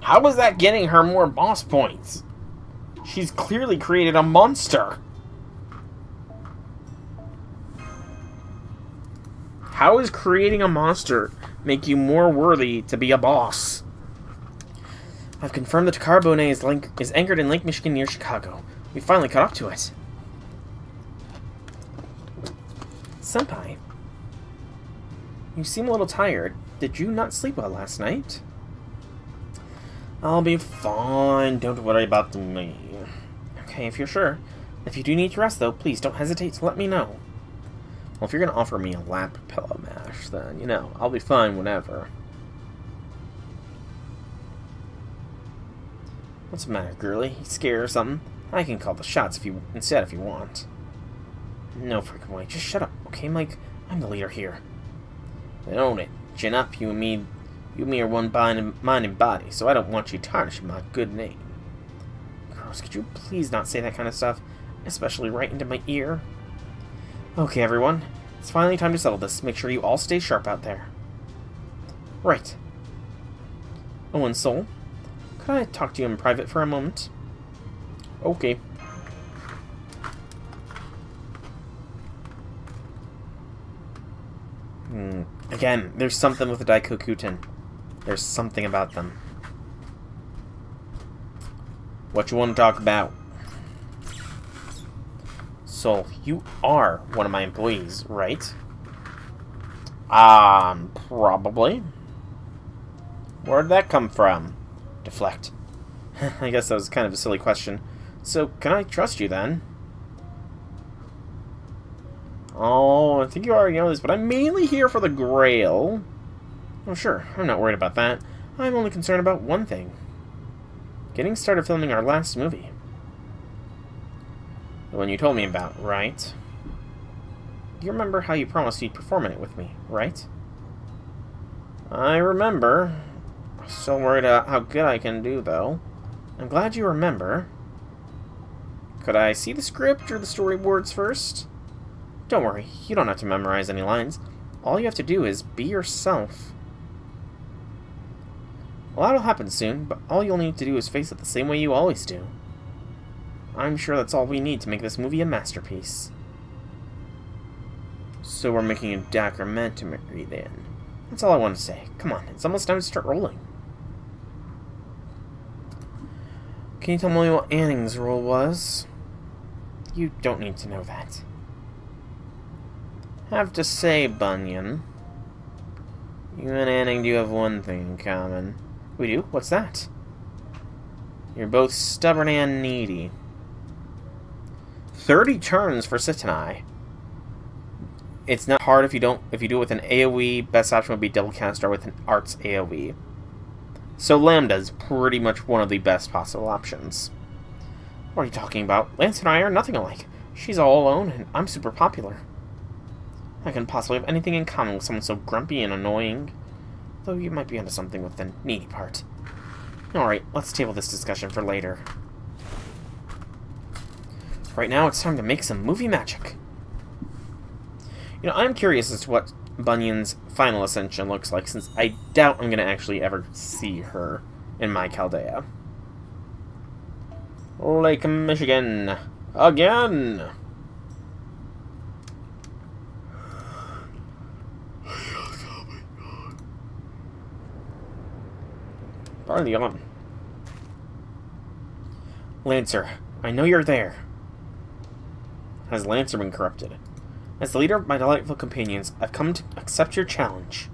How is that getting her more boss points? She's clearly created a monster. How is creating a monster make you more worthy to be a boss? I've confirmed that Carbone is anchored in Lake Michigan near Chicago. We finally caught up to it. Senpai, you seem a little tired. Did you not sleep well last night? I'll be fine. Don't worry about me. Okay, if you're sure. If you do need to rest, though, please don't hesitate to let me know. Well, if you're going to offer me a lap pillow mash, then, you know, I'll be fine whenever. What's the matter, girlie? You scared or something? I can call the shots if you want. No freaking way. Just shut up, okay, Mike? I'm the leader here. Then own it. Chin up, you and me are one mind and body, so I don't want you tarnishing my good name. Gross, could you please not say that kind of stuff? Especially right into my ear? Okay, everyone. It's finally time to settle this. Make sure you all stay sharp out there. Right. Owen Soul, could I talk to you in private for a moment? Okay. Again, there's something with the Daikokuten. There's something about them. What you want to talk about? Soul, you are one of my employees, right? Probably. Where'd that come from? Deflect. I guess that was kind of a silly question. So, can I trust you then? Oh, I think you already know this, but I'm mainly here for the Grail. Oh, sure, I'm not worried about that. I'm only concerned about one thing. Getting started filming our last movie. The one you told me about, right? You remember how you promised you'd perform in it with me, right? I remember. I'm still worried about how good I can do, though. I'm glad you remember. Could I see the script or the storyboards first? Don't worry, you don't have to memorize any lines. All you have to do is be yourself. Well, that'll happen soon, but all you'll need to do is face it the same way you always do. I'm sure that's all we need to make this movie a masterpiece. So we're making a documentary then. That's all I want to say. Come on, it's almost time to start rolling. Can you tell me what Anning's role was? You don't need to know that. Have to say, Bunyan, you and Anning do have one thing in common. We do? What's that? You're both stubborn and needy. 30 turns for Sit and I. It's not hard if you do it with an AoE. Best option would be double cast or with an arts AoE. So Lambda's pretty much one of the best possible options. What are you talking about? Lance and I are nothing alike. She's all alone, and I'm super popular. I couldn't possibly have anything in common with someone so grumpy and annoying. Though you might be onto something with the needy part. Alright, let's table this discussion for later. Right now, it's time to make some movie magic. You know, I'm curious as to what Bunyan's final ascension looks like, since I doubt I'm going to actually ever see her in my Chaldea. Lake Michigan. Again! Barley on. Lancer, I know you're there. Has Lancer been corrupted? As the leader of my delightful companions, I've come to accept your challenge.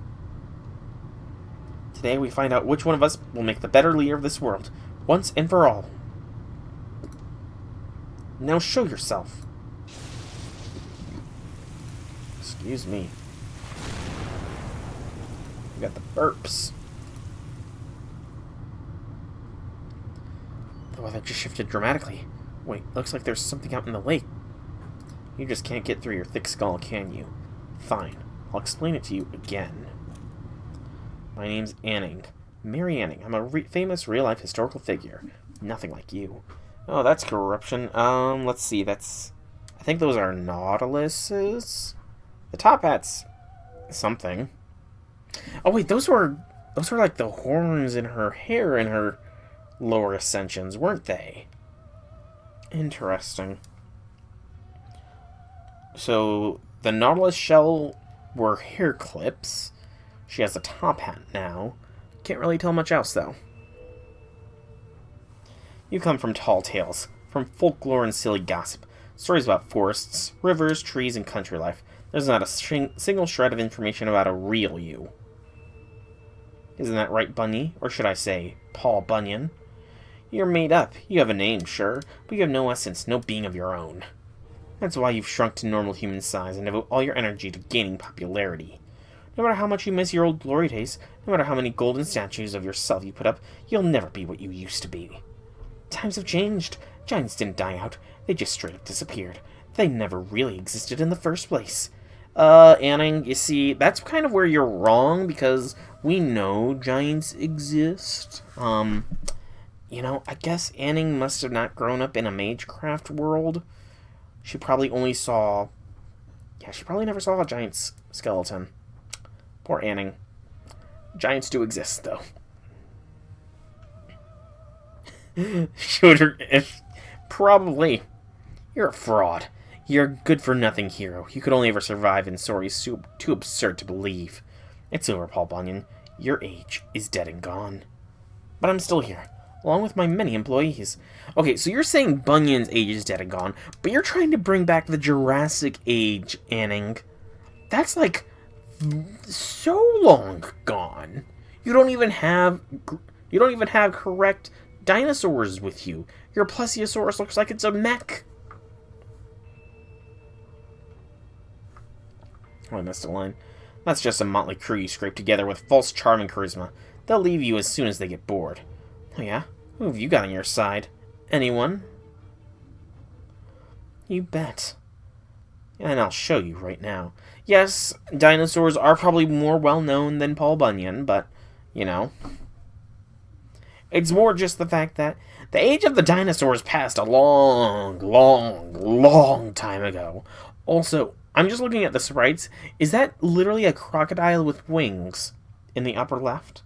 Today we find out which one of us will make the better leader of this world, once and for all. Now show yourself. Excuse me. You got the burps. The weather just shifted dramatically. Wait, looks like there's something out in the lake. You just can't get through your thick skull, can you? Fine. I'll explain it to you again. My name's Anning. Mary Anning. I'm a famous real-life historical figure. Nothing like you. Oh, that's corruption. Let's see. I think those are Nautiluses? The top hat's something. Oh, wait, those were like the horns in her hair in her lower ascensions, weren't they? Interesting. So, the Nautilus shell were hair clips. She has a top hat now. Can't really tell much else, though. You come from tall tales, from folklore and silly gossip. Stories about forests, rivers, trees, and country life. There's not a single shred of information about a real you. Isn't that right, Bunny? Or should I say, Paul Bunyan? You're made up. You have a name, sure, but you have no essence, no being of your own. That's why you've shrunk to normal human size and devote all your energy to gaining popularity. No matter how much you miss your old glory days, no matter how many golden statues of yourself you put up, you'll never be what you used to be. Times have changed. Giants didn't die out. They just straight up disappeared. They never really existed in the first place. Anning, you see, that's kind of where you're wrong, because we know giants exist. You know, I guess Anning must have not grown up in a Magecraft world. She probably only saw... Yeah, she probably never saw a giant's skeleton. Poor Anning. Giants do exist, though. Probably. You're a fraud. You're a good-for-nothing hero. You could only ever survive in stories too absurd to believe. It's over, Paul Bunyan. Your age is dead and gone. But I'm still here, along with my many employees. Okay, so you're saying Bunyan's age is dead and gone, but you're trying to bring back the Jurassic Age, Anning. That's like so long gone. You don't even have correct dinosaurs with you. Your Plesiosaurus looks like it's a mech. I missed a line. That's just a motley crew you scrape together with false charm and charisma. They'll leave you as soon as they get bored. Oh yeah? Who have you got on your side? Anyone? You bet. And I'll show you right now. Yes, dinosaurs are probably more well-known than Paul Bunyan, but, you know. It's more just the fact that the age of the dinosaurs passed a long, long, long time ago. Also, I'm just looking at the sprites. Is that literally a crocodile with wings in the upper left?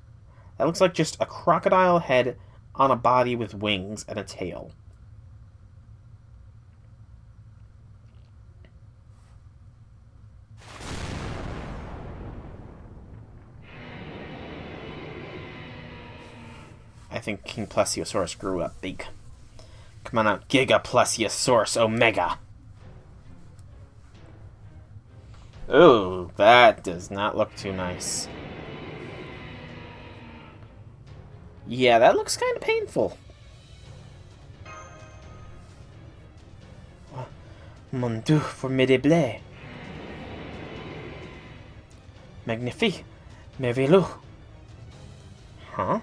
That looks like just a crocodile head on a body with wings and a tail. I think King Plesiosaurus grew up big. Come on out, Giga Plesiosaurus Omega. Ooh, that does not look too nice. Yeah, that looks kind of painful. Mon Dieu, formidable. Magnifique. Merveilleux. Huh?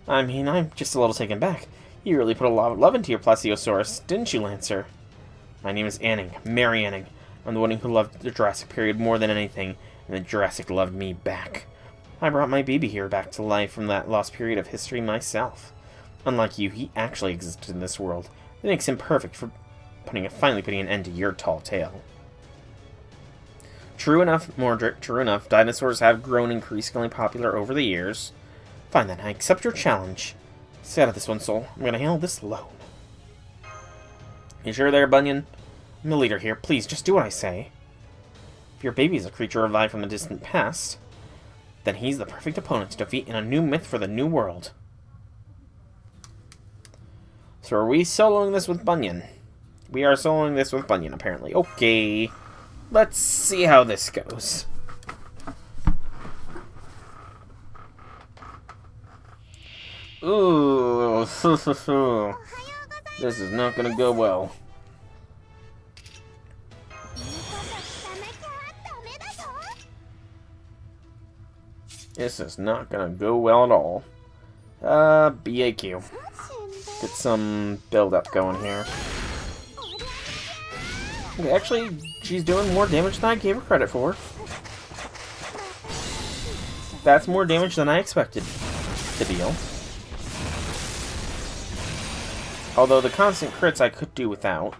I mean, I'm just a little taken back. You really put a lot of love into your Plesiosaurus, didn't you, Lancer? My name is Anning, Mary Anning. I'm the one who loved the Jurassic period more than anything, and the Jurassic loved me back. I brought my baby here back to life from that lost period of history myself. Unlike you, he actually existed in this world. It makes him perfect for finally putting an end to your tall tale. True enough, Mordric, true enough. Dinosaurs have grown increasingly popular over the years. Fine then, I accept your challenge. Stay out of this one, Soul. I'm gonna handle this alone. You sure there, Bunyan? I'm the leader here. Please, just do what I say. If your baby is a creature revived from the distant past, then he's the perfect opponent to defeat in a new myth for the new world. So are we soloing this with Bunyan? We are soloing this with Bunyan, apparently. Okay. Let's see how this goes. Ooh, this is not gonna go well. This is not gonna go well at all. BAQ. Get some build-up going here. Okay, actually, she's doing more damage than I gave her credit for. That's more damage than I expected to deal. Although the constant crits I could do without.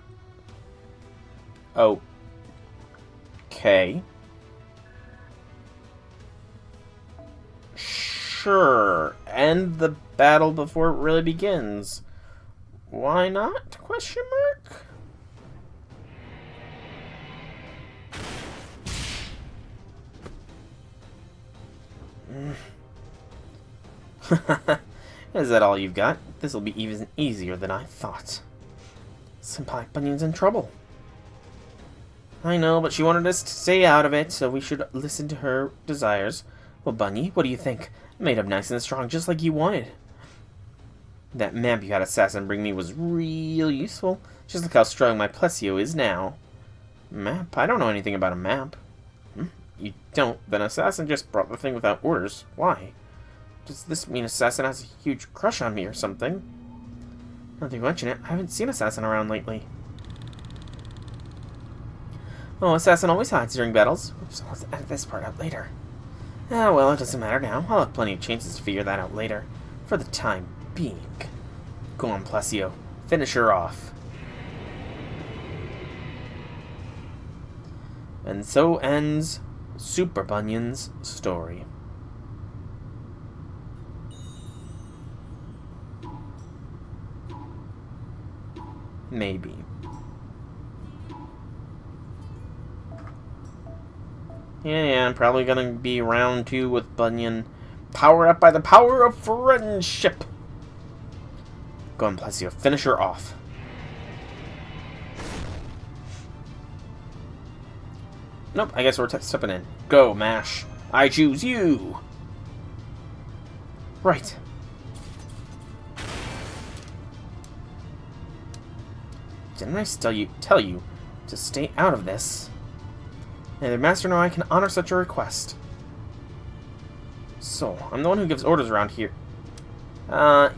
Okay. Sure. End the battle before it really begins. Why not? Question mark? Is that all you've got? This'll be even easier than I thought. Senpai Bunyan's in trouble. I know, but she wanted us to stay out of it, so we should listen to her desires. Well, Bunny, what do you think? I made him nice and strong, just like you wanted. That map you had Assassin bring me was real useful, just like how strong my Plesio is now. Map? I don't know anything about a map. You don't? Then Assassin just brought the thing without orders. Why? Does this mean Assassin has a huge crush on me or something? Now that you mention it, I haven't seen Assassin around lately. Oh, Assassin always hides during battles. Oops, let's edit this part out later. Ah, well, it doesn't matter now. I'll have plenty of chances to figure that out later. For the time being. Go on, Plesio. Finish her off. And so ends Super Bunyan's story. Maybe. Yeah, I'm probably gonna be round 2 with Bunyan. Powered up by the power of friendship. Go on, Plesio. Finish her off. Nope, I guess we're stepping in. Go, Mash. I choose you. Right. Didn't I tell you to stay out of this? Neither master nor I can honor such a request. So, I'm the one who gives orders around here.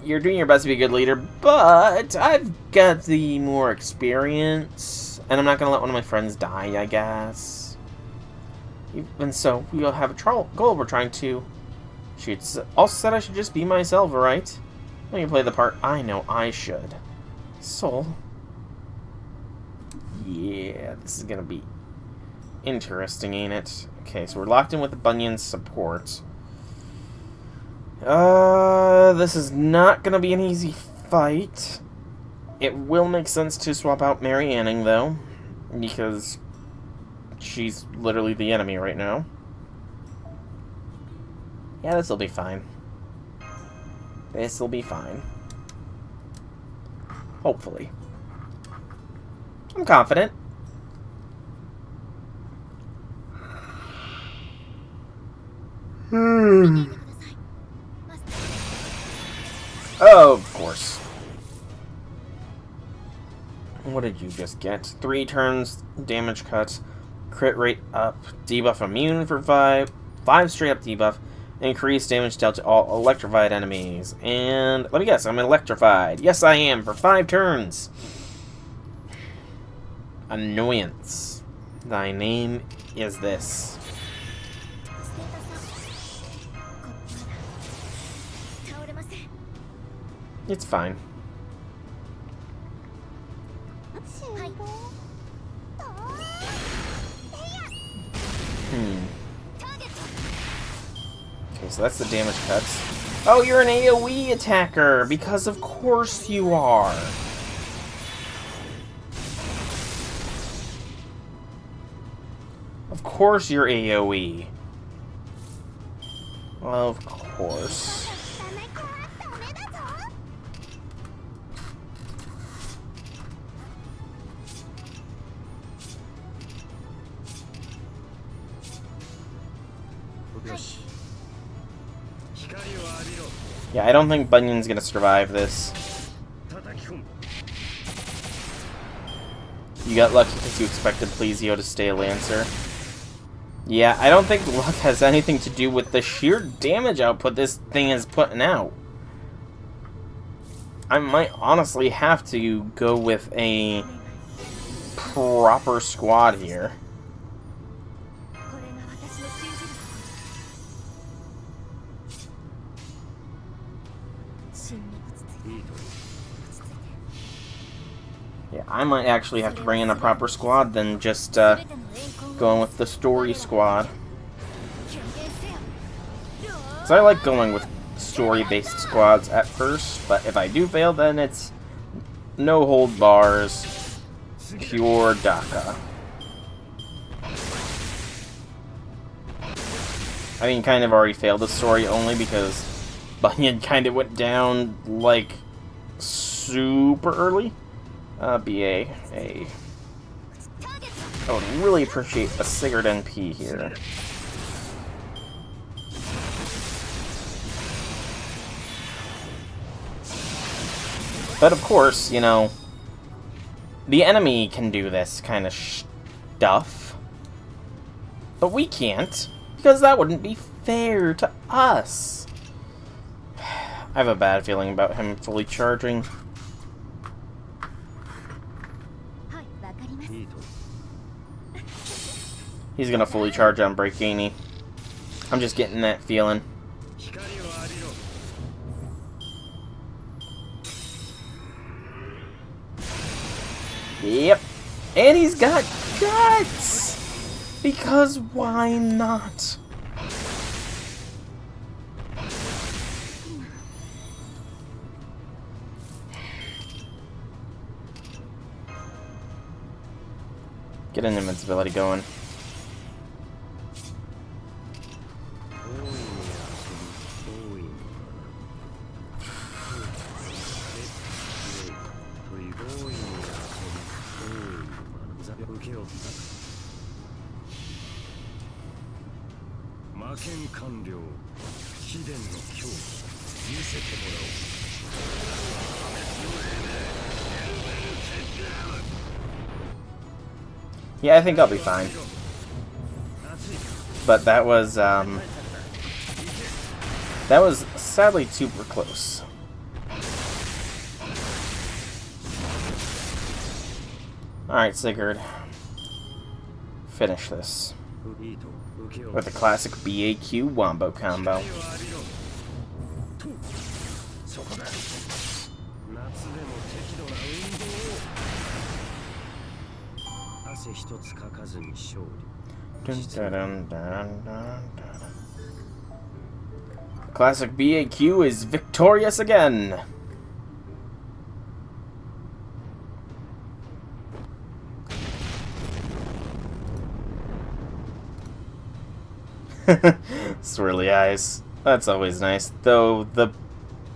You're doing your best to be a good leader, but I've got the more experience, and I'm not gonna let one of my friends die, I guess. Even so, we'll have a goal we're trying to. She also said I should just be myself, right? Let me play the part I know I should. Soul. Yeah, this is gonna be interesting, ain't it? Okay, so we're locked in with the Bunyan support. This is not gonna be an easy fight. It will make sense to swap out Mary Anning, though, because she's literally the enemy right now. Yeah, this'll be fine. This'll be fine. Hopefully. I'm confident. Oh, of course. What did you just get? 3 turns, damage cut, crit rate up, debuff immune for 5 straight up debuff, increased damage dealt to all electrified enemies. And let me guess, I'm electrified. Yes, I am, for 5 turns. Annoyance. Thy name is this. It's fine. Okay, so that's the damage cuts. Oh, you're an AoE attacker! Because of course you are! Of course you're AoE. Of course. Yeah, I don't think Bunyan's gonna survive this. You got lucky because you expected Plesio to stay a Lancer. Yeah, I don't think luck has anything to do with the sheer damage output this thing is putting out. I might honestly have to go with a proper squad here. Yeah, I might actually have to bring in a proper squad than just going with the story squad. So I like going with story-based squads at first, but if I do fail, then it's no hold bars, pure DACA. I mean, kind of already failed the story only because Bunyan kind of went down, like, super early. BA. I would really appreciate a Sigurd NP here. But of course, you know, the enemy can do this kind of stuff. But we can't, because that wouldn't be fair to us. I have a bad feeling about him fully charging. He's gonna fully charge on Breakini. I'm just getting that feeling. Yep. And he's got guts! Because why not? Get an invincibility going. Yeah, I think I'll be fine. but that was sadly super close. Alright, Sigurd. Finish this with a classic BAQ wombo combo. Dun, dun, dun, dun, dun. Classic BAQ is victorious again. Swirly eyes. That's always nice. Though the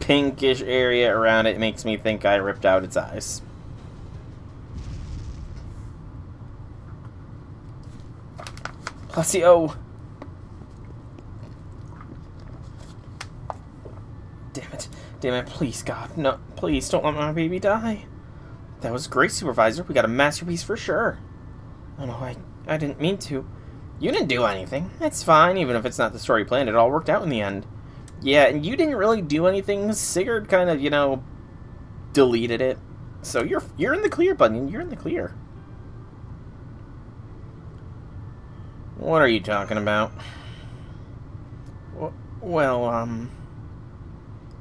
pinkish area around it makes me think I ripped out its eyes. Placio! Damn it. Damn it. Please, God. No. Please, don't let my baby die. That was great, Supervisor. We got a masterpiece for sure. Oh no, I didn't mean to. You didn't do anything. It's fine, even if it's not the story planned. It all worked out in the end. Yeah, and you didn't really do anything. Sigurd kind of, you know, deleted it. So you're in the clear, Bunyan. You're in the clear. What are you talking about? Well,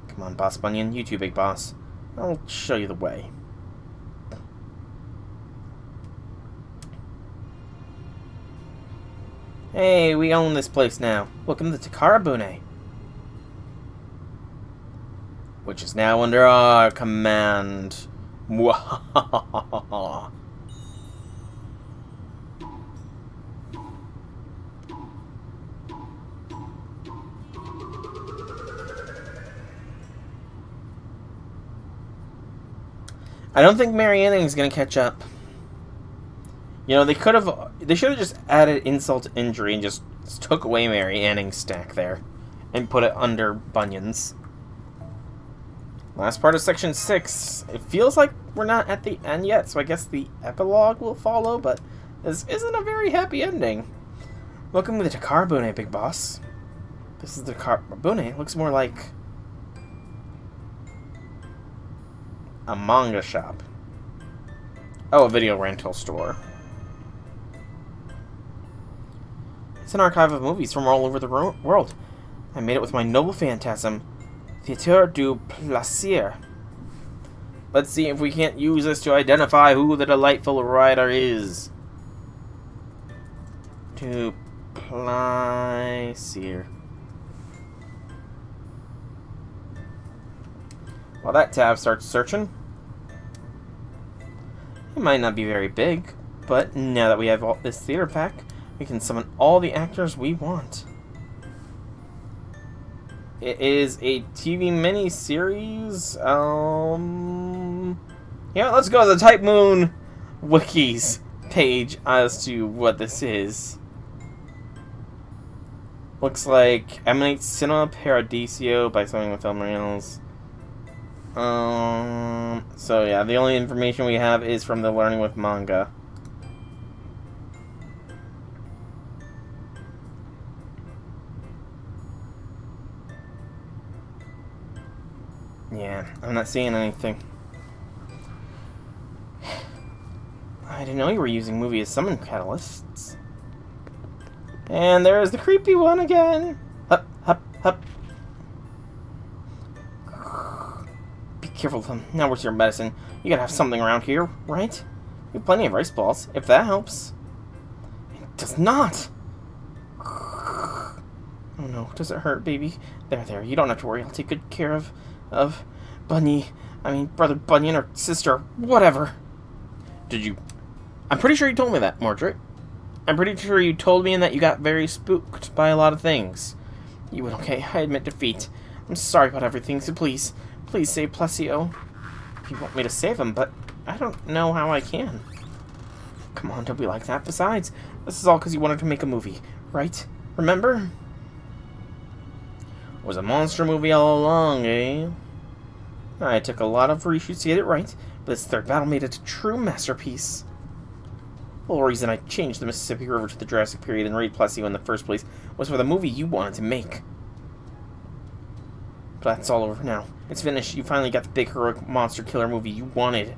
come on, Boss Bunyan. You too, Big Boss. I'll show you the way. Hey, we own this place now. Welcome to Takarabune. Which is now under our command. Mwahahaha. I don't think Mary Anning's gonna catch up. You know, they should have just added insult to injury and just took away Mary Anning's stack there and put it under Bunyan's. Last part of section 6. It feels like we're not at the end yet, so I guess the epilogue will follow, but this isn't a very happy ending. Welcome to the Takarabune, Big Boss. This is the Takarabune. It looks more like a manga shop. Oh, a video rental store. It's an archive of movies from all over the world. I made it with my noble phantasm, Theatre du Plaisir. Let's see if we can't use this to identify who the delightful writer is. Du Plaisir. While that tab starts searching, it might not be very big, but now that we have all this theater pack, we can summon all the actors we want. It is a TV mini-series. Yeah, let's go to the Type Moon Wikis page as to what this is. Looks like emanates Cinema Paradiso by something with film reels. So yeah, the only information we have is from the Learning with Manga. Yeah, I'm not seeing anything. I didn't know you were using movie as summon catalysts. And there's the creepy one again. Hup, hup, hup. Be careful, Tim. Now where's your medicine? You gotta have something around here, right? We have plenty of rice balls, if that helps. It does not! Oh no, does it hurt, baby? There, you don't have to worry. I'll take good care of Brother Bunyan or sister, whatever. Did you? I'm pretty sure you told me that, Mordred. I'm pretty sure you told me that you got very spooked by a lot of things. You went okay, I admit defeat. I'm sorry about everything, so please save Placio. You want me to save him, but I don't know how I can. Come on, don't be like that. Besides, this is all because you wanted to make a movie, right? Remember? It was a monster movie all along, eh? I took a lot of reshoots to get it right, but this third battle made it a true masterpiece. The whole reason I changed the Mississippi River to the Jurassic period and raided Plessio in the first place was for the movie you wanted to make. But that's all over now. It's finished. You finally got the big heroic monster killer movie you wanted.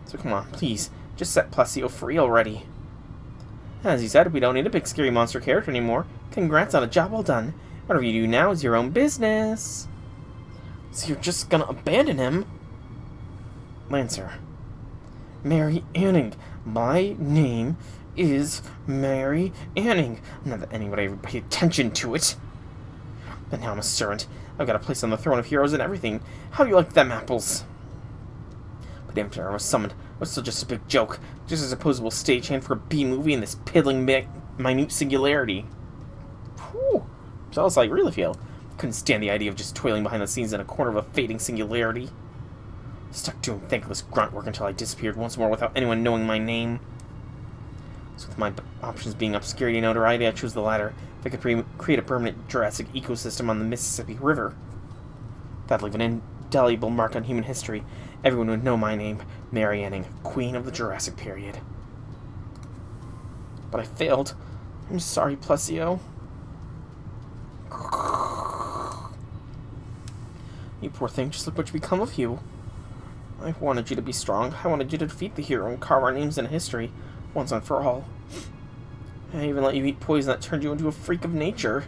So come on, please, just set Plessio free already. As you said, we don't need a big scary monster character anymore. Congrats on a job well done. Whatever you do now is your own business. So you're just gonna abandon him? Lancer. Mary Anning. My name is Mary Anning. Not that anyone ever paid attention to it. But now I'm a servant. I've got a place on the throne of heroes and everything. How do you like them apples? But after I was summoned, I was still just a big joke. Just as opposable stagehand for a B-movie in this piddling minute singularity. Whew. Jealous how I really feel. Couldn't stand the idea of just toiling behind the scenes in a corner of a fading singularity. Stuck doing thankless grunt work until I disappeared once more without anyone knowing my name. So with my options being obscurity and notoriety, I chose the latter. If I could create a permanent Jurassic ecosystem on the Mississippi River, that'd leave an indelible mark on human history. Everyone would know my name, Mary Anning, Queen of the Jurassic period. But I failed. I'm sorry, Plessio. You poor thing, just look what's become of you. I wanted you to be strong. I wanted you to defeat the hero and carve our names in history, once and for all. I even let you eat poison that turned you into a freak of nature.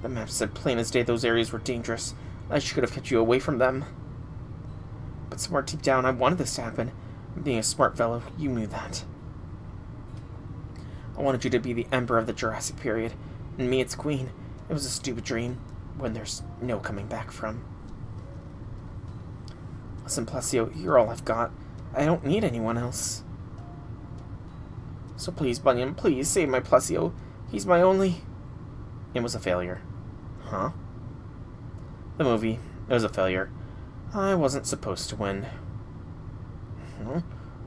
The map said plain as day those areas were dangerous. I should have kept you away from them. But somewhere deep down, I wanted this to happen. Being a smart fellow, you knew that. I wanted you to be the emperor of the Jurassic period, and me its queen. It was a stupid dream, when there's no coming back from. Listen, Plessio, you're all I've got. I don't need anyone else. So please, Bunyan, please save my Plessio. He's my only... It was a failure. Huh? The movie. It was a failure. I wasn't supposed to win. Huh?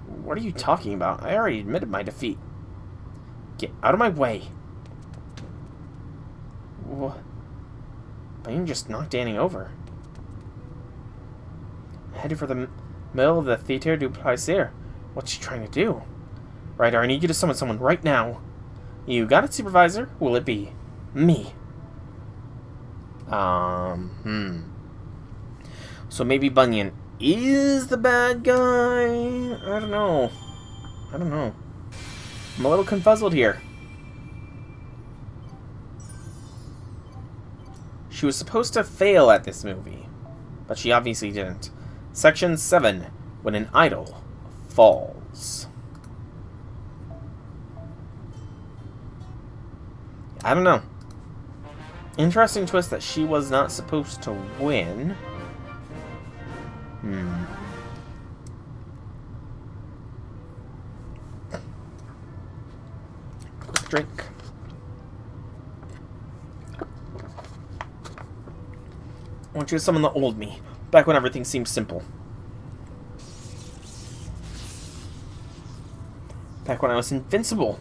What are you talking about? I already admitted my defeat. Get out of my way. What? Bunyan just knocked Annie over. Headed for the middle of the Theatre du Plaisir. What's she trying to do? Ryder, I need you to summon someone right now. You got it, Supervisor? Who will it be? Me. So maybe Bunyan is the bad guy? I don't know. I'm a little confuzzled here. She was supposed to fail at this movie, but she obviously didn't. Section 7. When an idol falls. I don't know. Interesting twist that she was not supposed to win. Quick drink. I want you to summon the old me, back when everything seemed simple. Back when I was invincible.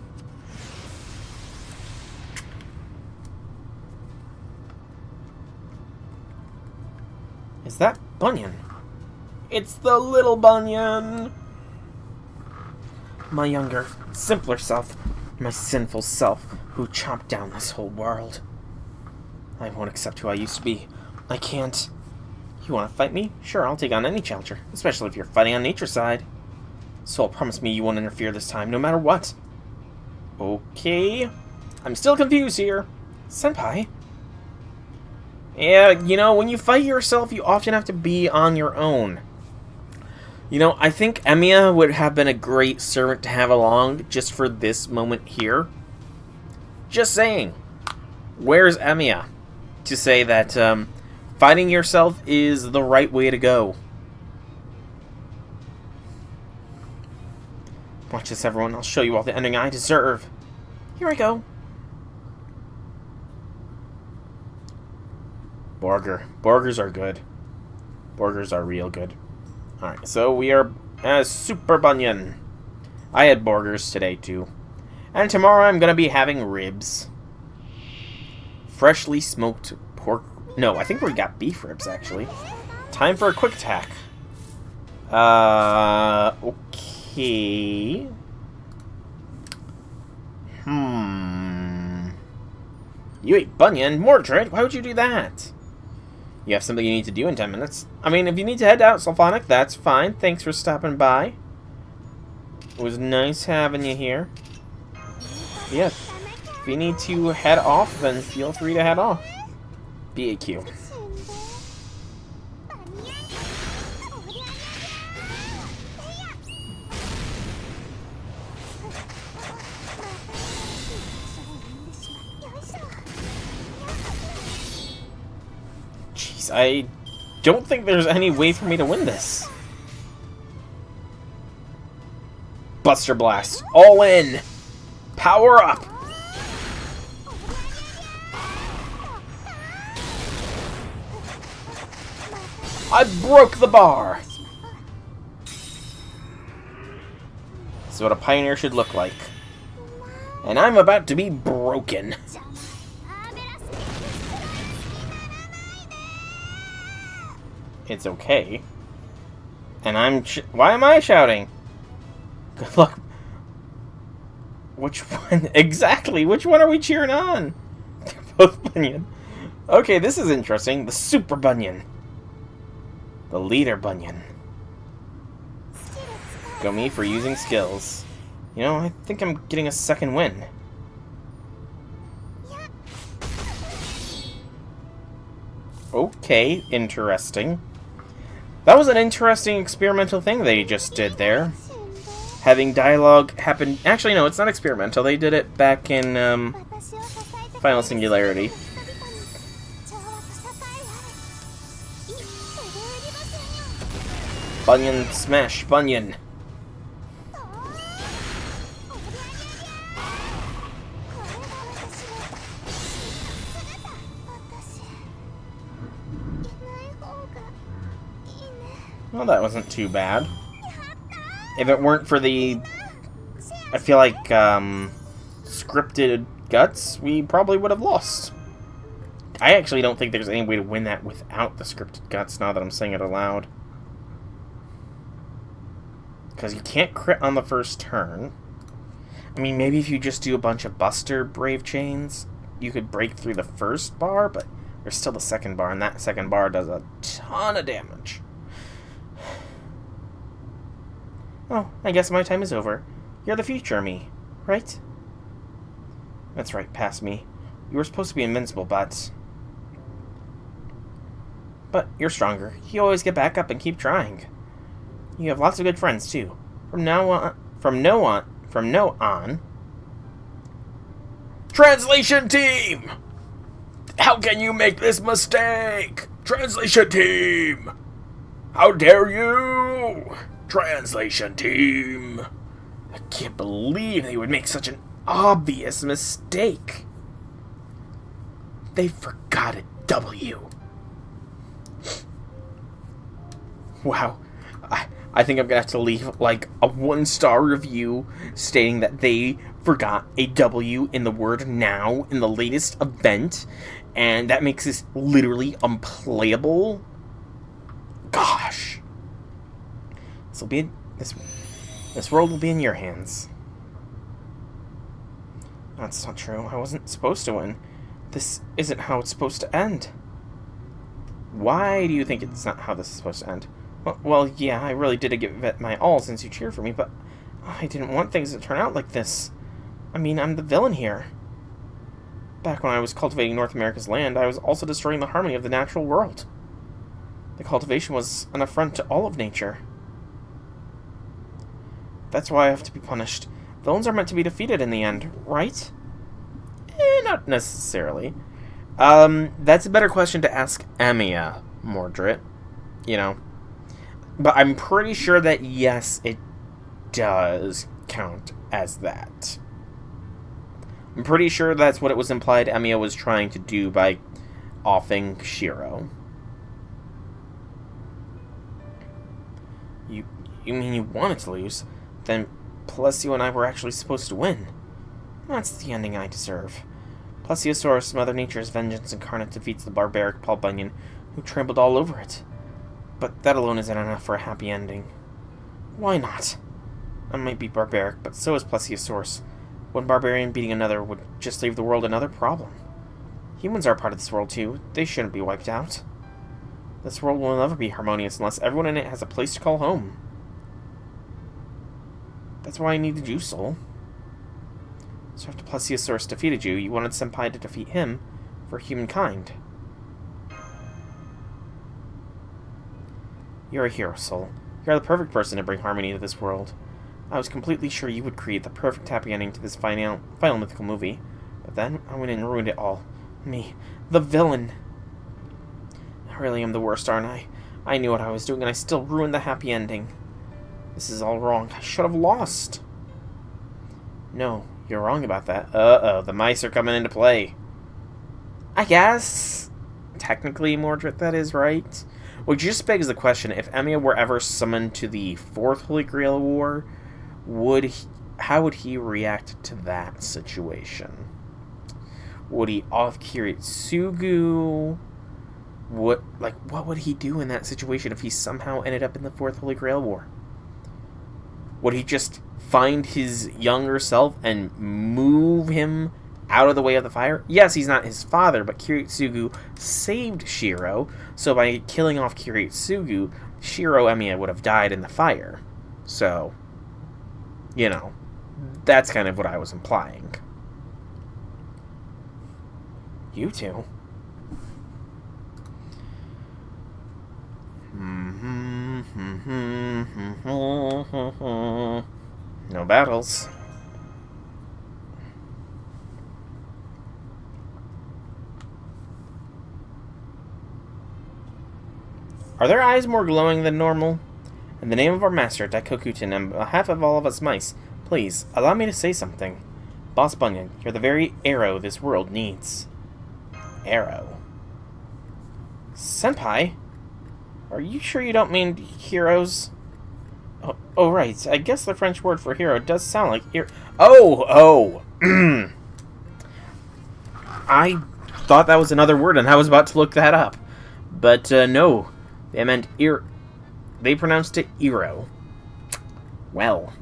Is that Bunyan? It's the little Bunyan! My younger, simpler self. My sinful self, who chopped down this whole world. I won't accept who I used to be. I can't. You want to fight me? Sure, I'll take on any challenger, especially if you're fighting on nature's side. So promise me you won't interfere this time, no matter what. Okay. I'm still confused here. Senpai? Yeah, you know, when you fight yourself, you often have to be on your own. You know, I think Emiya would have been a great servant to have along just for this moment here. Just saying. Where's Emiya? To say that fighting yourself is the right way to go. Watch this, everyone. I'll show you all the ending I deserve. Here I go. Burgers are good. Burgers are real good. Alright, so we are Super Bunyan. I had burgers today, too. And tomorrow I'm going to be having ribs. Freshly smoked pork. No, I think we got beef ribs, actually. Time for a quick attack. Okay. You ate Bunyan? Mordred, why would you do that? You have something you need to do in 10 minutes. I mean, if you need to head out, Sulphonic, that's fine. Thanks for stopping by. It was nice having you here. Yeah, if you need to head off, then feel free to head off. BAQ. Jeez, I don't think there's any way for me to win this. Buster Blast. All in. Power up. I broke the bar. This is what a pioneer should look like. And I'm about to be broken. It's okay. And why am I shouting? Good luck. Which one? Exactly. Which one are we cheering on? They're both Bunyan. Okay, this is interesting. The Super Bunyan. The Leader Bunyan. Go me for using skills. You know, I think I'm getting a second win. Okay, interesting. That was an interesting experimental thing they just did there. Having dialogue happen... Actually, no, it's not experimental. They did it back in Final Singularity. Bunyan smash, Bunyan. Well, that wasn't too bad. If it weren't for the... I feel like, scripted guts, we probably would have lost. I actually don't think there's any way to win that without the scripted guts, now that I'm saying it aloud. Because you can't crit on the first turn. I mean, maybe if you just do a bunch of Buster Brave Chains, you could break through the first bar, but there's still the second bar, and that second bar does a ton of damage. Oh, I guess my time is over. You're the future me, right? That's right, past me. You were supposed to be invincible, but you're stronger. You always get back up and keep trying. You have lots of good friends, too. From now on... Translation team! How can you make this mistake? Translation team! How dare you? Translation team! I can't believe they would make such an obvious mistake. They forgot a W. Wow. I think I'm going to have to leave, like, a 1-star review stating that they forgot a W in the word now in the latest event, and that makes this literally unplayable. Gosh. This world will be in your hands. That's not true. I wasn't supposed to win. This isn't how it's supposed to end. Why do you think it's not how this is supposed to end? Well, yeah, I really did give it my all since you cheered for me, but I didn't want things to turn out like this. I mean, I'm the villain here. Back when I was cultivating North America's land, I was also destroying the harmony of the natural world. The cultivation was an affront to all of nature. That's why I have to be punished. Villains are meant to be defeated in the end, right? Not necessarily. That's a better question to ask Amiya, Mordred. You know. But I'm pretty sure that, yes, it does count as that. I'm pretty sure that's what it was implied Amiya was trying to do by offing Shiro. You mean you wanted to lose? Then Plesio and I were actually supposed to win. That's the ending I deserve. Plesiosaurus, Mother Nature's vengeance incarnate, defeats the barbaric Paul Bunyan, who trampled all over it. But that alone isn't enough for a happy ending. Why not? I might be barbaric, but so is Plesiosaurus. One barbarian beating another would just leave the world another problem. Humans are part of this world too. They shouldn't be wiped out. This world will never be harmonious unless everyone in it has a place to call home. That's why I needed you, Soul. So after Plesiosaurus defeated you, you wanted Senpai to defeat him for humankind. You're a hero, Soul. You're the perfect person to bring harmony to this world. I was completely sure you would create the perfect happy ending to this final mythical movie, but then I went and ruined it all. Me, the villain. I really am the worst, aren't I? I knew what I was doing, and I still ruined the happy ending. This is all wrong. I should have lost. No, you're wrong about that. Uh-oh, the mice are coming into play. I guess, technically, Mordred, that is right. Which just begs the question, if Emiya were ever summoned to the Fourth Holy Grail War, how would he react to that situation? Would he off Kiritsugu? What would he do in that situation if he somehow ended up in the Fourth Holy Grail War? Would he just find his younger self and move him out of the way of the fire? Yes, he's not his father, but Kiritsugu saved Shiro, so by killing off Kiritsugu, Shiro Emiya would have died in the fire. So, you know, that's kind of what I was implying. You two? No battles. Are their eyes more glowing than normal? In the name of our master, Daikokutin, and on behalf of all of us mice, please, allow me to say something. Boss Bunyan, you're the very arrow this world needs. Arrow? Senpai? Are you sure you don't mean heroes? Oh, right. I guess the French word for hero does sound like Oh! I thought that was another word, and I was about to look that up. But, no. They meant They pronounced it Ero. Well.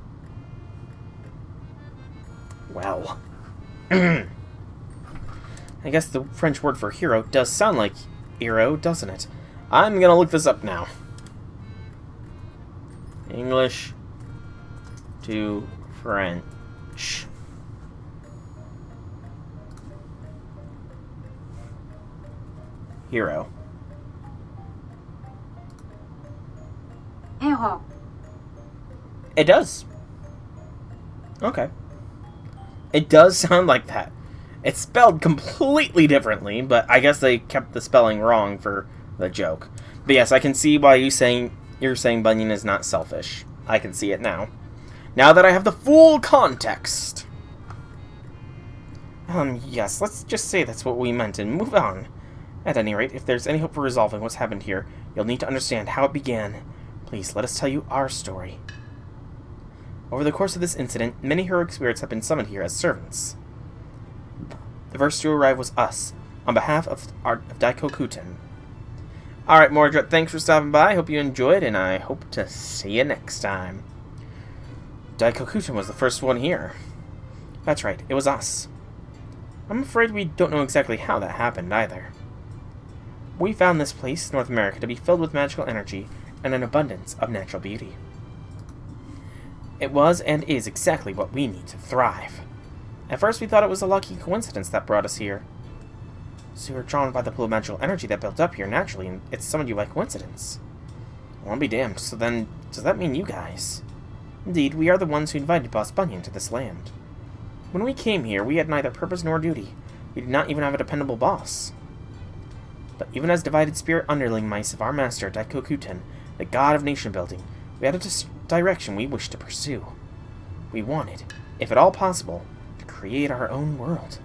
I guess the French word for hero does sound like hero, doesn't it? I'm gonna look this up now. English to French. Hero. Hero. It does. Okay. It does sound like that. It's spelled completely differently, but I guess they kept the spelling wrong for the joke. But yes, I can see why you're saying Bunyan is not selfish. I can see it now. Now that I have the full context. Yes, let's just say that's what we meant and move on. At any rate, if there's any hope for resolving what's happened here, you'll need to understand how it began. Please, let us tell you our story. Over the course of this incident, many heroic spirits have been summoned here as servants. The first to arrive was us, on behalf of Daikokutin. Alright, Mordred, thanks for stopping by. I hope you enjoyed, and I hope to see you next time. Daikokutin was the first one here. That's right, it was us. I'm afraid we don't know exactly how that happened, either. We found this place, North America, to be filled with magical energy and an abundance of natural beauty. It was and is exactly what we need to thrive. At first we thought it was a lucky coincidence that brought us here. So we were drawn by the pool of magical energy that built up here naturally, and it summoned you by coincidence. Well, I'll be damned. So then, does that mean you guys? Indeed, we are the ones who invited Boss Bunyan to this land. When we came here, we had neither purpose nor duty. We did not even have a dependable boss. But even as divided spirit underling mice of our master, Daikokutin, the god of nation building, we had a direction we wished to pursue. We wanted, if at all possible, to create our own world.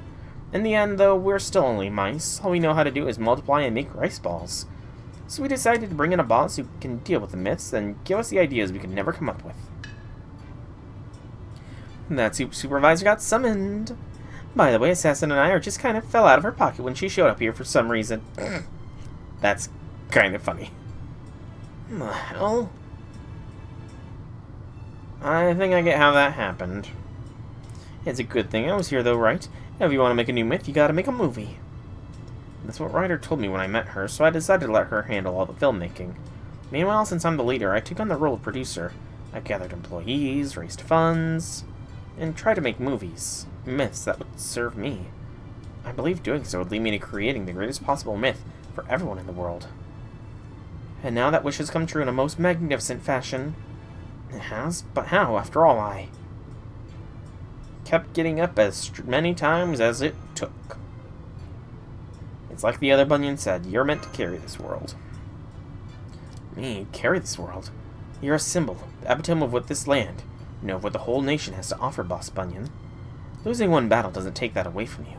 In the end, though, we're still only mice. All we know how to do is multiply and make rice balls. So we decided to bring in a boss who can deal with the myths and give us the ideas we could never come up with. That supervisor got summoned. By the way, Assassin and I just kind of fell out of her pocket when she showed up here for some reason. That's kind of funny. Well, I think I get how that happened. It's a good thing I was here, though, right? If you want to make a new myth, you gotta make a movie. That's what Ryder told me when I met her, so I decided to let her handle all the filmmaking. Meanwhile, since I'm the leader, I took on the role of producer. I gathered employees, raised funds, and tried to make movies, myths that would serve me. I believe doing so would lead me to creating the greatest possible myth for everyone in the world. And now that wish has come true in a most magnificent fashion. It has? But how, after all, I kept getting up as many times as it took. It's like the other Bunyan said, you're meant to carry this world. Me? Carry this world? You're a symbol, the epitome of what this land, of what the whole nation has to offer, Boss Bunyan. Losing one battle doesn't take that away from you.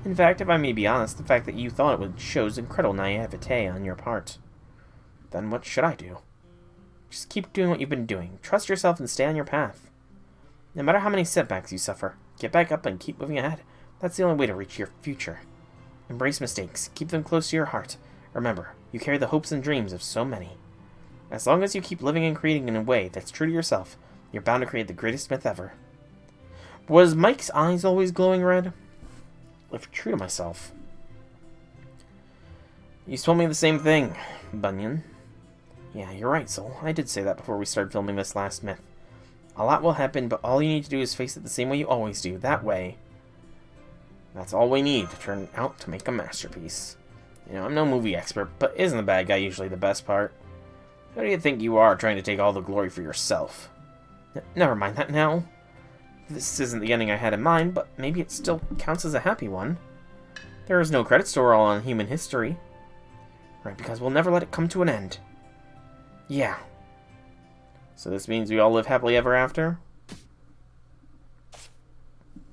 In fact, if I may be honest, the fact that you thought it would shows incredible naivete on your part. Then what should I do? Just keep doing what you've been doing. Trust yourself and stay on your path. No matter how many setbacks you suffer, get back up and keep moving ahead. That's the only way to reach your future. Embrace mistakes. Keep them close to your heart. Remember, you carry the hopes and dreams of so many. As long as you keep living and creating in a way that's true to yourself, you're bound to create the greatest myth ever. Was Mike's eyes always glowing red? If true to myself. You told me the same thing, Bunyan. Yeah, you're right, Soul. I did say that before we started filming this last myth. A lot will happen, but all you need to do is face it the same way you always do. That way. That's all we need to turn out to make a masterpiece. I'm no movie expert, but isn't the bad guy usually the best part? Who do you think you are, trying to take all the glory for yourself? Never mind that now. This isn't the ending I had in mind, but maybe it still counts as a happy one. There is no credit story all on human history. Right, because we'll never let it come to an end. Yeah. So this means we all live happily ever after?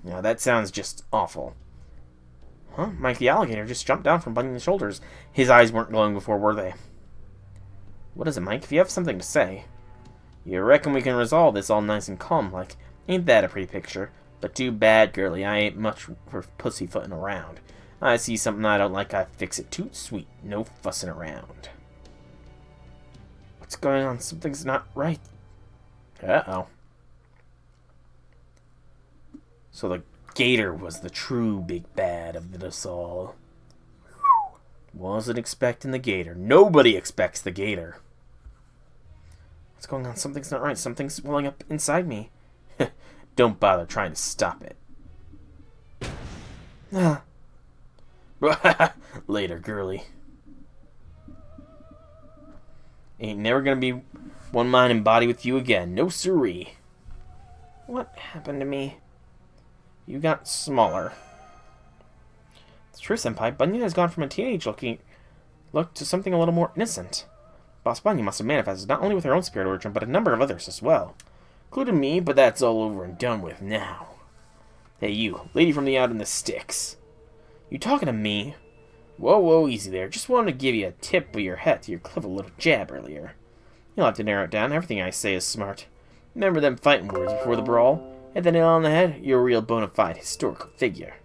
Now that sounds just awful. Huh? Mike the alligator just jumped down from Bunyan's shoulders. His eyes weren't glowing before, were they? What is it, Mike? If you have something to say. You reckon we can resolve this all nice and calm like? Ain't that a pretty picture? But too bad, girlie, I ain't much for pussyfooting around. I see something I don't like, I fix it toot sweet. No fussing around. What's going on? Something's not right. Uh-oh. So the gator was the true big bad of this all. Wasn't expecting the gator. Nobody expects the gator. What's going on? Something's not right. Something's welling up inside me. Don't bother trying to stop it. Later, girlie. Ain't never gonna be one mind and body with you again. No siree. What happened to me? You got smaller. It's true, Senpai. Bunyan has gone from a teenage-looking look to something a little more innocent. Boss Bunyan must have manifested not only with her own spirit origin, but a number of others as well. Including me, but that's all over and done with now. Hey, you, lady from the out in the sticks. You talking to me? Whoa, easy there. Just wanted to give you a tip of your hat to your clever little jab earlier. You'll have to narrow it down. Everything I say is smart. Remember them fighting words before the brawl? Hit the nail on the head? You're a real bona fide historical figure.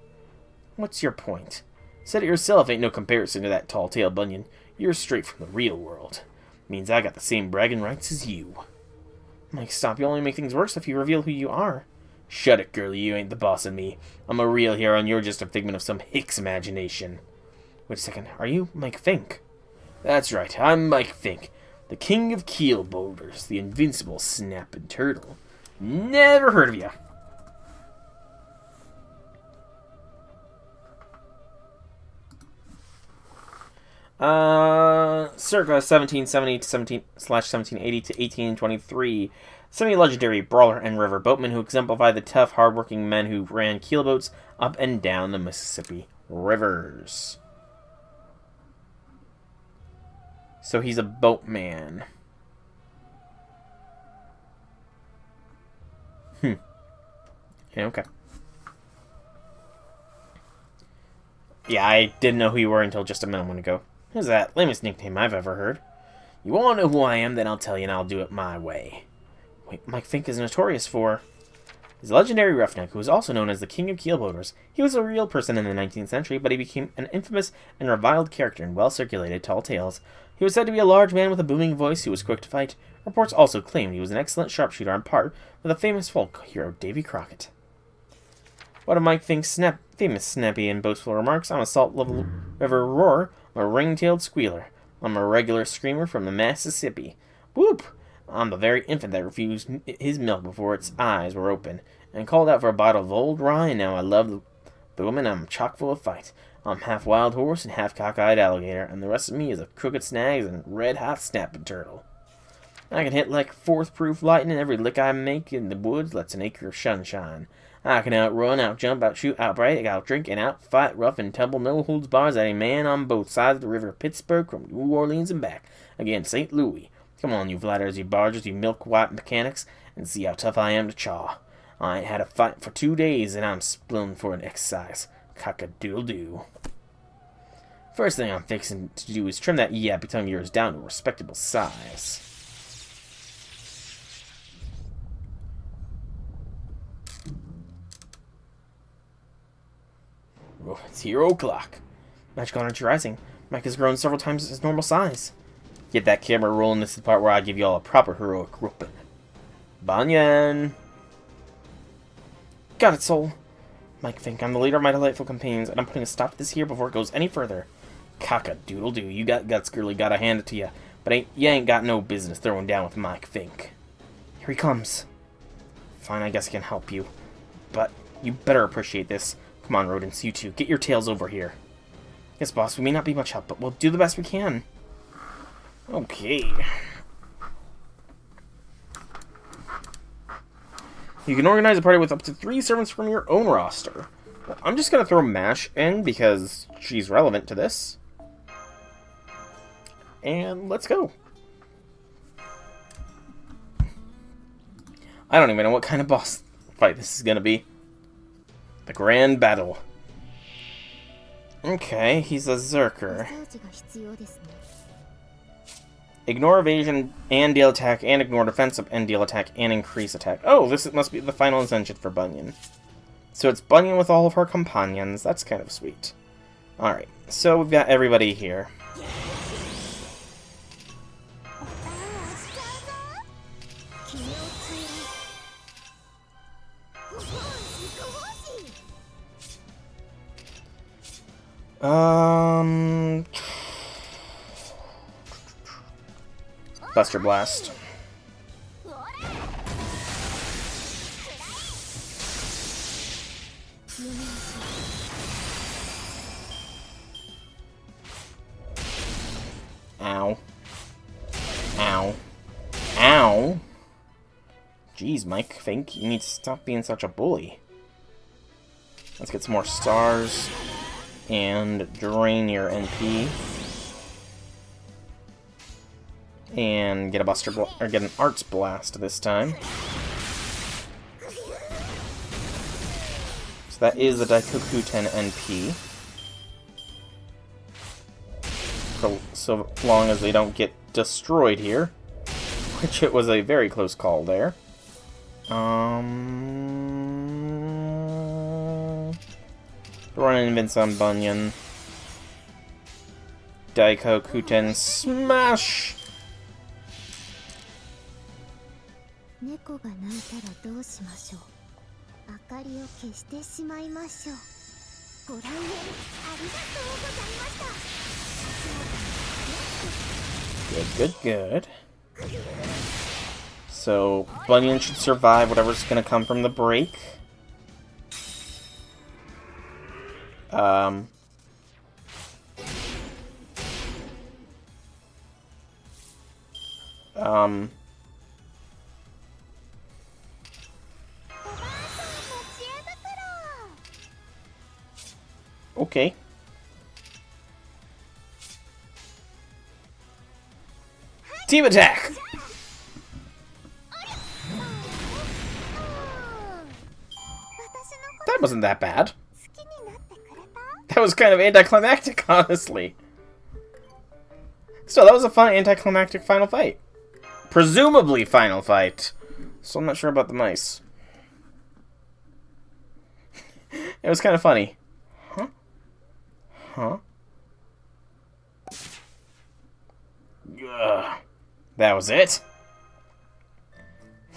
What's your point? Said it yourself, ain't no comparison to that tall tale Bunyan. You're straight from the real world. Means I got the same bragging rights as you. Mike, stop. You'll only make things worse if you reveal who you are. Shut it, girlie. You ain't the boss of me. I'm a real hero and you're just a figment of some hick's imagination. Wait a second. Are you Mike Fink? That's right. I'm Mike Fink. The king of keel boulders. The invincible snapping turtle. Never heard of you. Circa 1770 to 1780 to 1823, semi-legendary brawler and river boatman who exemplified the tough, hard-working men who ran keelboats up and down the Mississippi rivers. So he's a boatman. Yeah, okay. Yeah, I didn't know who you were until just a minute ago. Who's that? Lamest nickname I've ever heard. You want to know who I am? Then I'll tell you and I'll do it my way. Wait, Mike Fink is notorious for... He's a legendary roughneck who is also known as the king of keelboaters. He was a real person in the 19th century, but he became an infamous and reviled character in well-circulated tall tales. He was said to be a large man with a booming voice who was quick to fight. Reports also claimed he was an excellent sharpshooter on par with the famous folk hero Davy Crockett. What of Mike Fink's famous snappy and boastful remarks? I'm a salt level river roarer. I'm a ring-tailed squealer. I'm a regular screamer from the Mississippi. Whoop! I'm the very infant that refused his milk before its eyes were open, and called out for a bottle of old rye, and now I love the woman. I'm chock full of fight. I'm half wild horse and half cockeyed alligator, and the rest of me is a crooked snags and red-hot snapping turtle. I can hit like fourth-proof lightning. Every lick I make in the woods lets an acre of sunshine. I can outrun, outjump, outshoot, outbrag, outdrink, and outfight rough and tumble, no holds bars at a man on both sides of the river Pittsburgh from New Orleans and back, against St. Louis. Come on, you flatters, you barges, you milk-white mechanics, and see how tough I am to chaw. I ain't had a fight for 2 days, and I'm splitting for an exercise. Cock-a-doodle-doo. First thing I'm fixing to do is trim that yappy tongue of yours down to a respectable size. Oh, it's hero o'clock. Magical energy rising. Mike has grown several times his normal size. Get that camera rolling. This is the part where I give you all a proper heroic whooping. Bunyan! Got it, soul. Mike Fink, I'm the leader of my delightful companions, and I'm putting a stop to this here before it goes any further. Cock-a-doodle-doo. You got guts, girlie. Gotta hand it to you. But you ain't got no business throwing down with Mike Fink. Here he comes. Fine, I guess I can help you. But you better appreciate this. Come on, rodents, you two. Get your tails over here. Yes, boss, we may not be much help, but we'll do the best we can. Okay. You can organize a party with up to 3 servants from your own roster. Well, I'm just going to throw Mash in because she's relevant to this. And let's go. I don't even know what kind of boss fight this is going to be. The Grand Battle. Okay, he's a Zerker. Ignore evasion and deal attack, and ignore defensive and deal attack, and increase attack. Oh, this must be the final ascension for Bunyan. So it's Bunyan with all of her companions. That's kind of sweet. Alright, so we've got everybody here. Buster Blast. Ow. Ow. Ow. Jeez, Mike Fink, you need to stop being such a bully. Let's get some more stars. And drain your NP. And get a get an Arts Blast this time. So that is the Daikoku 10 NP. So long as they don't get destroyed here. Which it was a very close call there. Run invince on Bunyan. Daikoku 10 smash! Good, good, good. So, Bunyan should survive whatever's gonna come from the break. Okay. Team attack! That wasn't that bad. That was kind of anticlimactic, honestly. Still, that was a fun anticlimactic final fight. Presumably final fight. So I'm not sure about the mice. It was kind of funny. Huh? Huh? Ugh. That was it?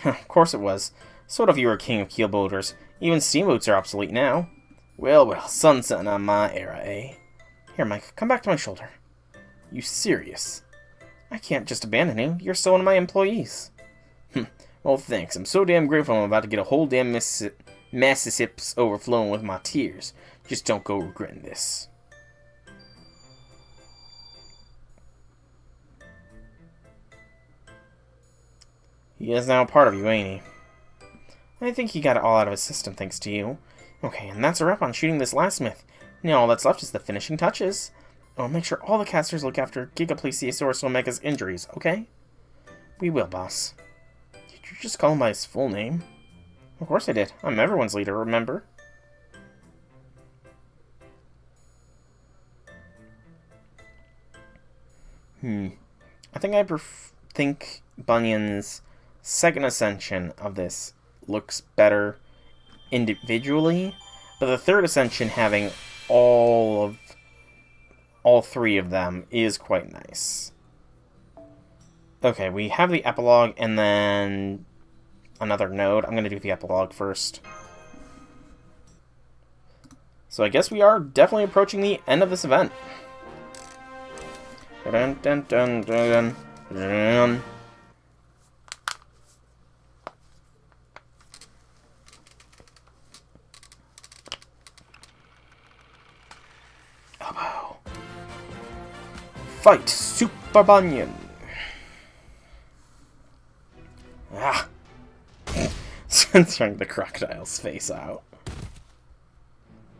Of course it was. So what if you were king of keel boulders? Even steamboats are obsolete now. Well, well, sun's setting on my era, eh? Here, Mike, come back to my shoulder. You serious? I can't just abandon you. You're still one of my employees. Well, thanks. I'm so damn grateful I'm about to get a whole damn Mississippi's overflowing with my tears. Just don't go regretting this. He is now a part of you, ain't he? I think he got it all out of his system thanks to you. Okay, and that's a wrap on shooting this last myth. Now all that's left is the finishing touches. I'll make sure all the casters look after Gigaplesisaurus Omega's injuries, okay? We will, boss. Did you just call him by his full name? Of course I did. I'm everyone's leader, remember? I think Bunyan's second ascension of this looks better individually, but the third ascension having all three of them is quite nice. Okay, we have the epilogue and then another node. I'm going to do the epilogue first. So I guess we are definitely approaching the end of this event. Dun, dun, dun, dun, dun. Elbow. Fight Super Bunyan. Ah. Censoring the crocodile's face out.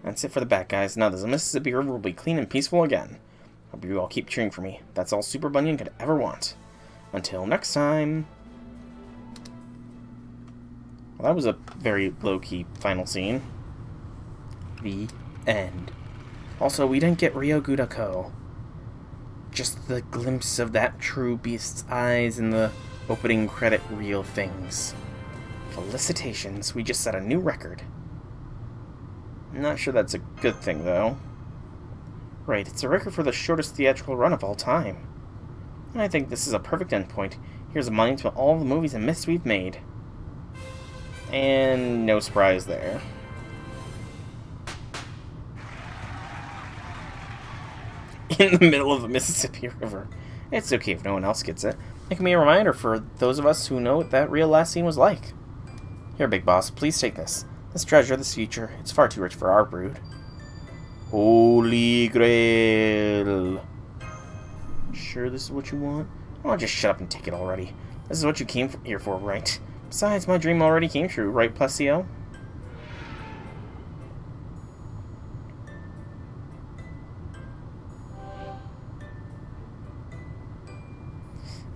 That's it for the bad guys. Now the Mississippi River will be clean and peaceful again. Hope you all keep cheering for me. That's all Super Bunyan could ever want. Until next time. Well, that was a very low-key final scene. The end. Also, we didn't get Ryo Gudako. Just the glimpse of that true beast's eyes in the opening credit reel things. Felicitations, we just set a new record. I'm not sure that's a good thing, though. Right, it's a record for the shortest theatrical run of all time. And I think this is a perfect endpoint. Here's a monument to all the movies and myths we've made. And no surprise there. In the middle of the Mississippi River. It's okay if no one else gets it. It can be a reminder for those of us who know what that real last scene was like. Here, Big Boss, please take this. This treasure, this future, it's far too rich for our brood. Holy Grail. Sure this is what you want? Oh, just shut up and take it already. This is what you came here for, right? Besides, my dream already came true, right, Plesio?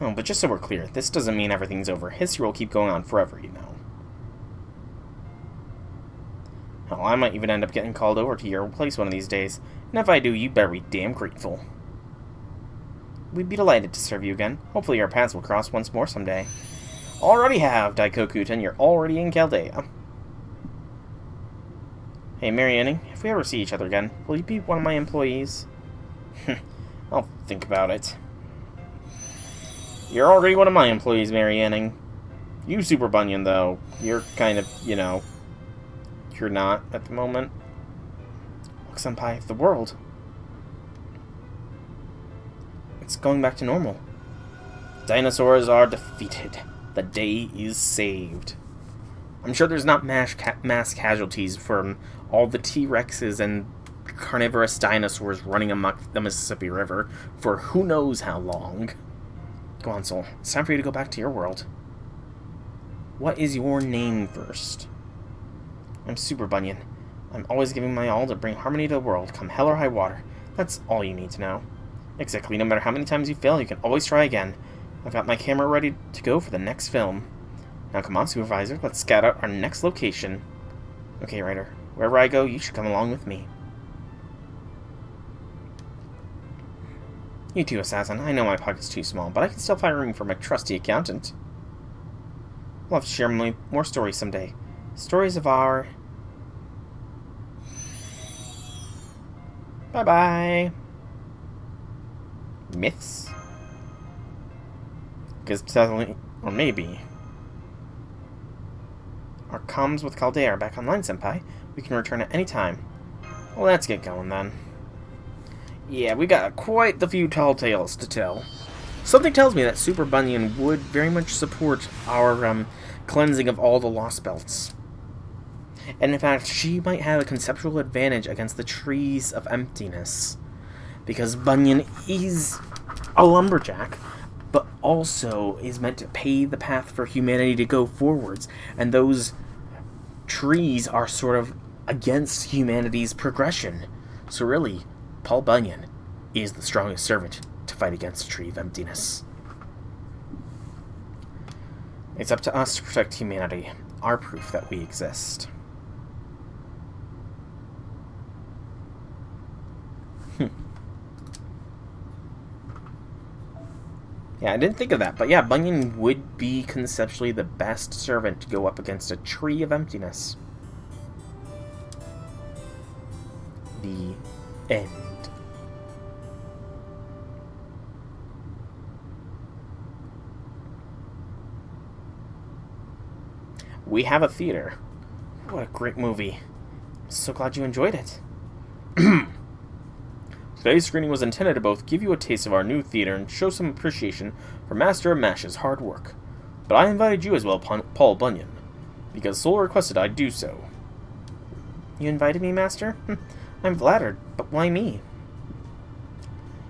Oh, but just so we're clear, this doesn't mean everything's over. History will keep going on forever, you know. Hell, I might even end up getting called over to your place one of these days. And if I do, you better be damn grateful. We'd be delighted to serve you again. Hopefully our paths will cross once more someday. Already have, Daikoku-ten. You're already in Chaldea. Hey, Marianne, if we ever see each other again, will you be one of my employees? I'll think about it. You're already one of my employees, Marianne. You, Super Bunyan, though, you're kind of, you know, you're not at the moment. Look, Senpai, the world. It's going back to normal. Dinosaurs are defeated. The day is saved. I'm sure there's not mass casualties from all the T-Rexes and carnivorous dinosaurs running amok the Mississippi River for who knows how long. Go on, Soul. It's time for you to go back to your world. What is your name first? I'm Super Bunyan. I'm always giving my all to bring harmony to the world, come hell or high water. That's all you need to know. Exactly. No matter how many times you fail, you can always try again. I've got my camera ready to go for the next film. Now come on, Supervisor. Let's scout out our next location. Okay, Ryder. Wherever I go, you should come along with me. You too, Assassin. I know my pocket's too small, but I can still find room for my trusty accountant. We'll have to share more stories someday. Stories of our... Bye-bye. Myths? Because definitely... Or maybe... Our comms with Chaldea are back online, Senpai. We can return at any time. Well, let's get going then. Yeah, we got quite the few tall tales to tell. Something tells me that Super Bunyan would very much support our cleansing of all the lost belts. And in fact, she might have a conceptual advantage against the trees of emptiness. Because Bunyan is a lumberjack, but also is meant to pave the path for humanity to go forwards. And those trees are sort of against humanity's progression. So really, Paul Bunyan is the strongest servant to fight against the tree of emptiness. It's up to us to protect humanity, our proof that we exist. Yeah, I didn't think of that, but yeah, Bunyan would be conceptually the best servant to go up against a tree of emptiness. The end. We have a theater. What a great movie. I'm so glad you enjoyed it. Today's screening was intended to both give you a taste of our new theater and show some appreciation for Master of Mash's hard work. But I invited you as well, Paul Bunyan, because Soul requested I do so. You invited me, Master? I'm flattered, but why me?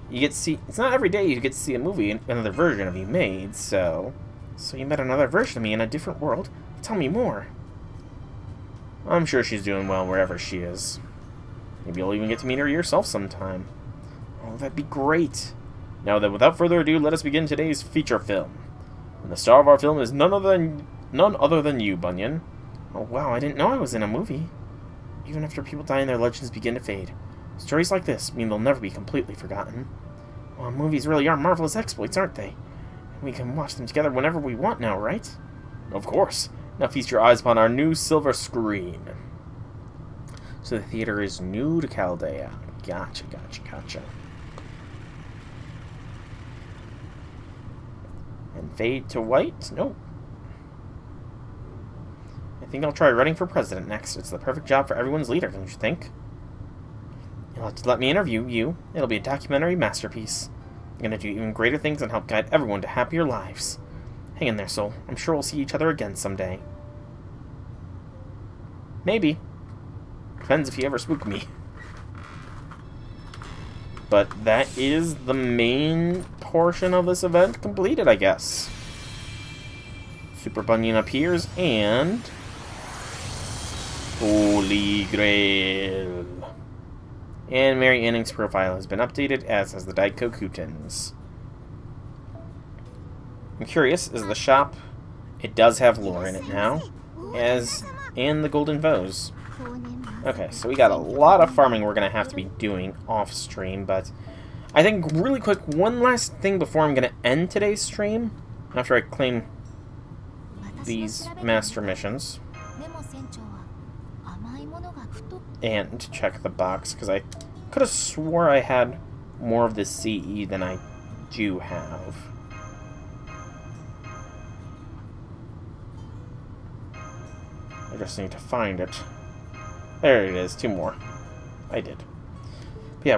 You get to see... It's not every day you get to see a movie another version of you made, so... So you met another version of me in a different world? Tell me more. I'm sure she's doing well wherever she is. Maybe you'll even get to meet her yourself sometime. Oh, that'd be great. Now then, without further ado, let us begin today's feature film. And the star of our film is none other than you, Bunyan. Oh wow, I didn't know I was in a movie. Even after people die and their legends begin to fade, stories like this mean they'll never be completely forgotten. Well, movies really are marvelous exploits, aren't they? And we can watch them together whenever we want now, right? Of course. Now feast your eyes upon our new silver screen. So the theater is new to Chaldea. Gotcha. And fade to white? Nope. I think I'll try running for president next. It's the perfect job for everyone's leader, don't you think? You'll have to let me interview you. It'll be a documentary masterpiece. I'm gonna do even greater things and help guide everyone to happier lives. Hang in there, Soul. I'm sure we'll see each other again someday. Maybe. Depends if you ever spook me. But that is the main portion of this event completed, I guess. Super Bunyan appears, and... Holy Grail. And Mary Anning's profile has been updated, as has the Daiko Kuten's. I'm curious, is the shop... It does have lore in it now, and the Golden Vose. Okay, so we got a lot of farming we're going to have to be doing off-stream, but I think really quick, one last thing before I'm going to end today's stream, after I claim these master missions, and check the box, because I could have swore I had more of the CE than I do have. I just need to find it. There it is, 2 more. I did. But yeah,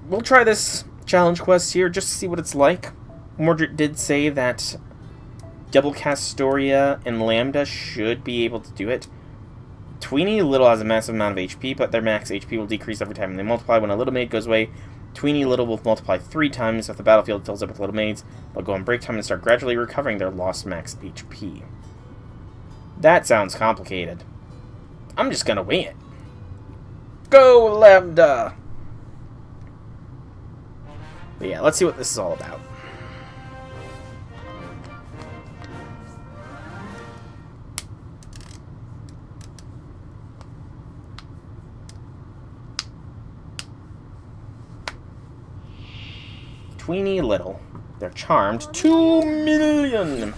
we'll try this challenge quest here just to see what it's like. Mordred did say that Double Castoria and Lambda should be able to do it. Tweenie Little has a massive amount of HP, but their max HP will decrease every time they multiply. When a Little Maid goes away, Tweenie Little will multiply 3 times. If the battlefield fills up with Little Maids, they'll go on break time and start gradually recovering their lost max HP. That sounds complicated. I'm just gonna wing it. Go, Lambda! But yeah, let's see what this is all about. Tweenie Little. They're charmed. 2 million!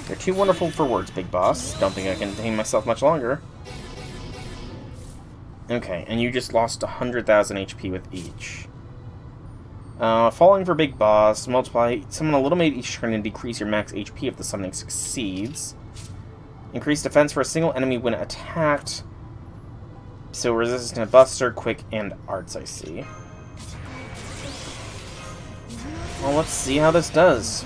They're too wonderful for words, Big Boss. Don't think I can contain myself much longer. Okay, and you just lost 100,000 HP with each. Falling for Big Boss, multiply, summon a Little Maid each turn and decrease your max HP if the summoning succeeds. Increase defense for a single enemy when attacked. So resistant to Buster, Quick, and Arts, I see. Well, let's see how this does.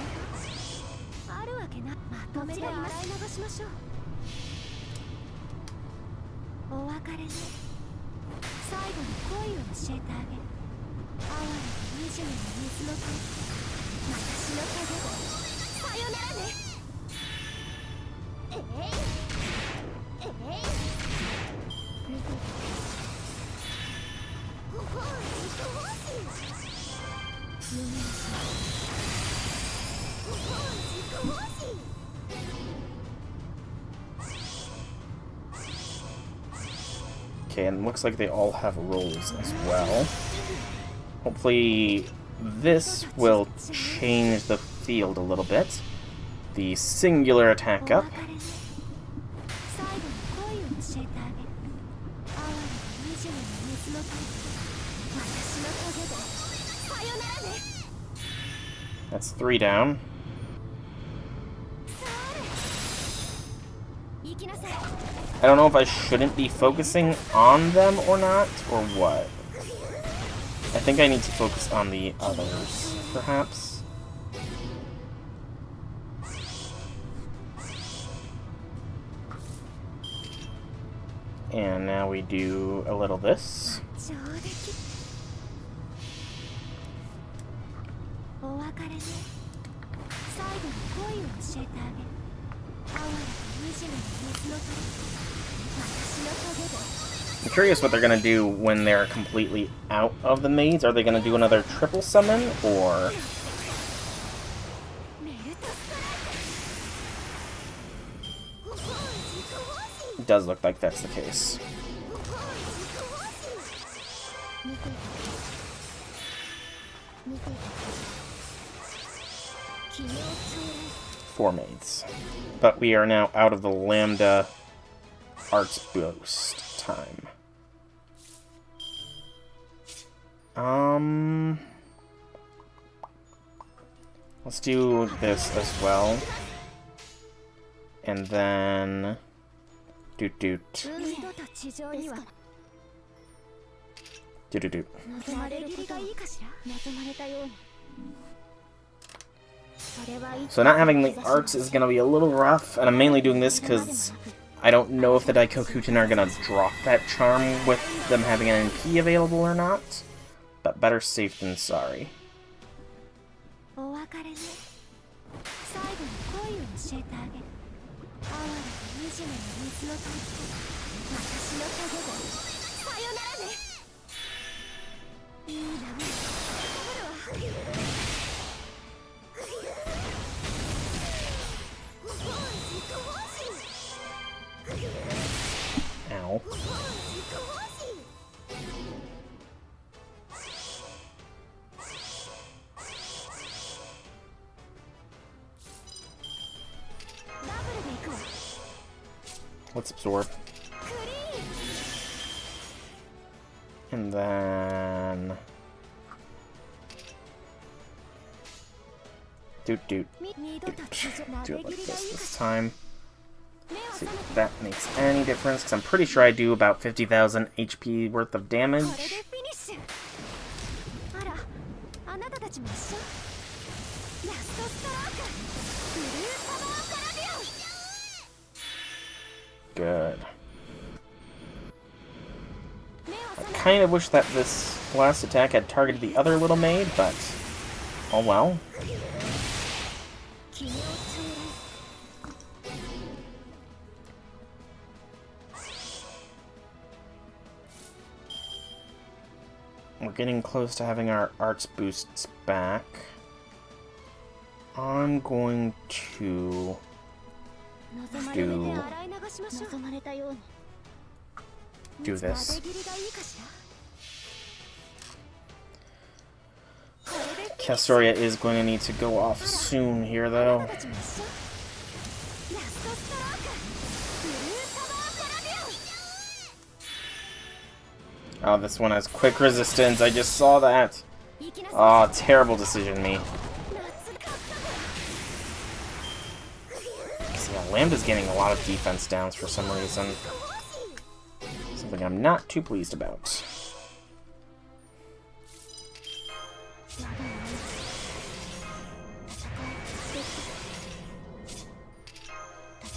Okay, and it looks like they all have rolls as well. Hopefully this will change the field a little bit. The singular attack up. That's 3 down. I don't know if I shouldn't be focusing on them or not, or what. I think I need to focus on the others, perhaps. And now we do a little this. I'm curious what they're going to do when they're completely out of the maze. Are they going to do another triple summon, or... It does look like that's the case. Four maids. But we are now out of the Lambda Arts boost time. Let's do this as well. And then... Doot doot. Doot doot doot. So not having the arts is going to be a little rough, and I'm mainly doing this because I don't know if the Daikokuten are going to drop that charm with them having an NP available or not, but better safe than sorry. Ow. Let's absorb. And then... Doot doot. Doot. Do it like this time. See if that makes any difference, because I'm pretty sure I do about 50,000 HP worth of damage. Good. I kind of wish that this last attack had targeted the other little maid, but oh well. We're getting close to having our arts boosts back. I'm going to do this. Castoria is going to need to go off soon here, though. Oh, this one has quick resistance. I just saw that. Oh, terrible decision, me. See, Lambda's getting a lot of defense downs for some reason. Something I'm not too pleased about.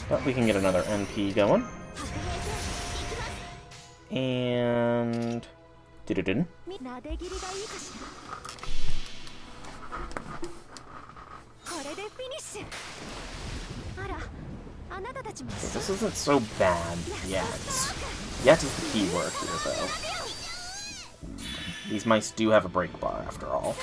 But we can get another NP going. And... This isn't so bad yet. Yet is the key word here, though. These mice do have a break bar, after all.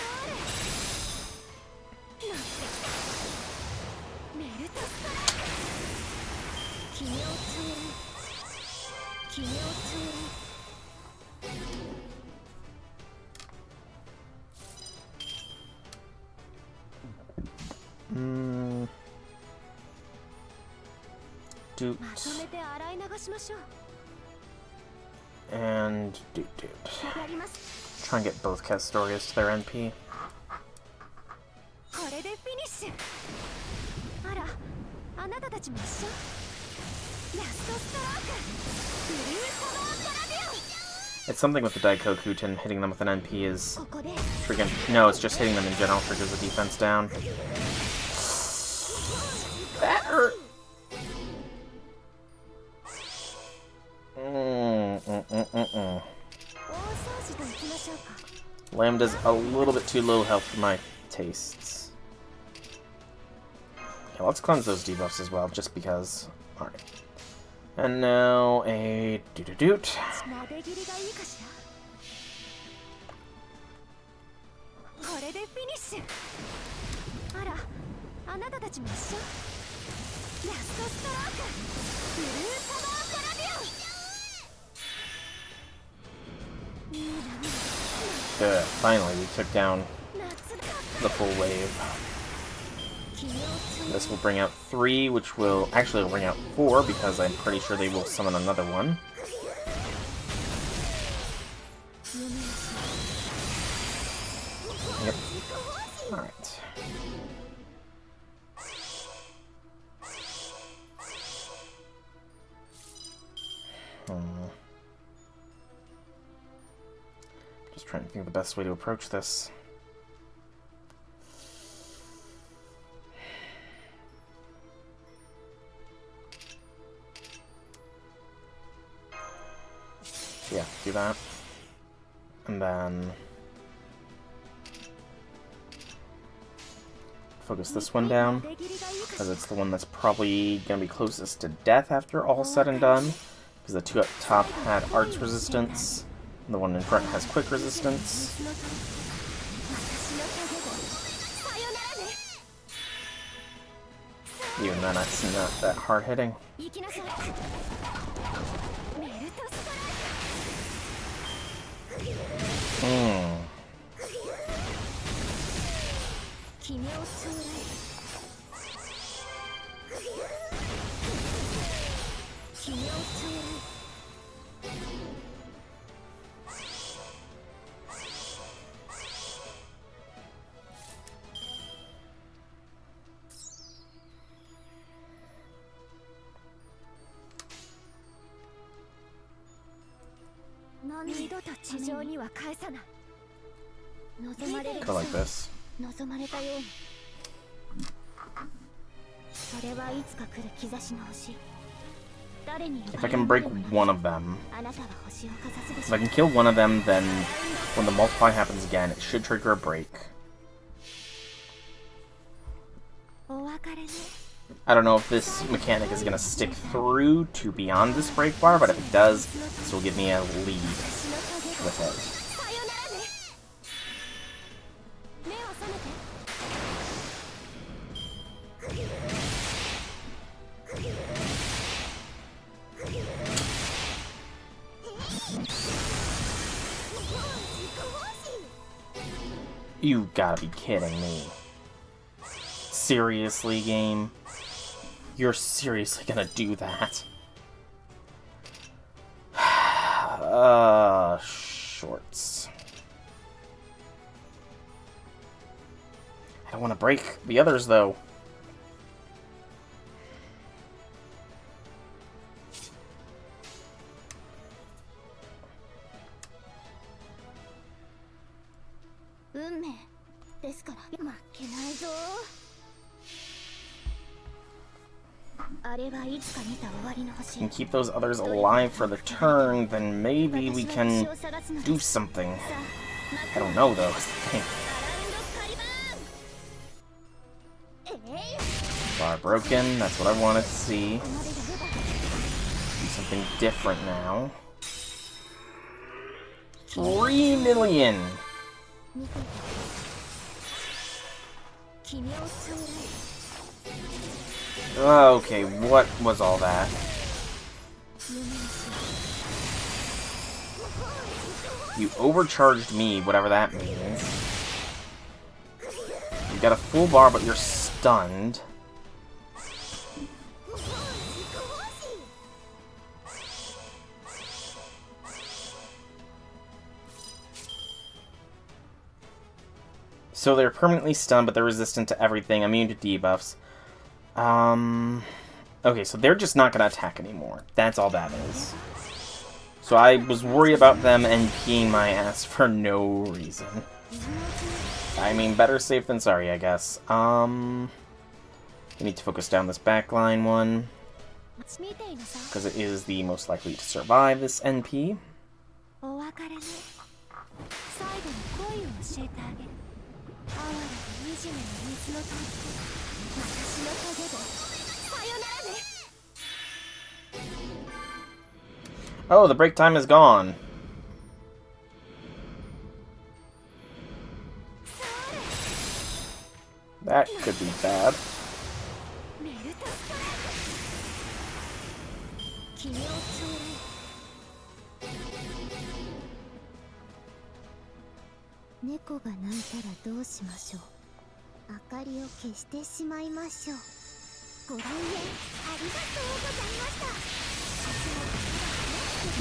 Doot. And Doot. Try and get both Castorius to their NP. It's something with the Daikokuten, hitting them with an NP is freaking... No, it's just hitting them in general triggers the defense down. That hurt! Lambda's a little bit too low health for my tastes. Yeah, let's cleanse those debuffs as well, just because. Alright. And now a doot. Good. Finally, we took down the full wave. This will bring out 3, which will... Actually, it'll bring out 4, because I'm pretty sure they will summon another one. Yep. Alright. Just trying to think of the best way to approach this. Yeah, do that. And then focus this one down, because it's the one that's probably going to be closest to death after all said and done, because the two up top had arts resistance, and the one in front has quick resistance. Even then, it's not that hard hitting. Kind of like this. If I can break one of them, if I can kill one of them, then when the multiply happens again, it should trigger a break. I don't know if this mechanic is going to stick through to beyond this break bar, but if it does, this will give me a lead with it. You gotta be kidding me. Seriously, game? You're seriously gonna do that? Shorts. I don't want to break the others, though. And keep those others alive for the turn, then maybe we can do something. I don't know, though. Bar broken, that's what I wanted to see. Do something different now. 3 million! Okay, what was all that? You overcharged me, whatever that means. You got a full bar, but you're stunned. So they're permanently stunned, but they're resistant to everything, immune to debuffs. Okay, so they're just not gonna attack anymore. That's all that is. So I was worried about them NPing my ass for no reason. I mean, better safe than sorry, I guess. We need to focus down this backline one, because it is the most likely to survive this NP. Oh, the break time is gone. That could be bad.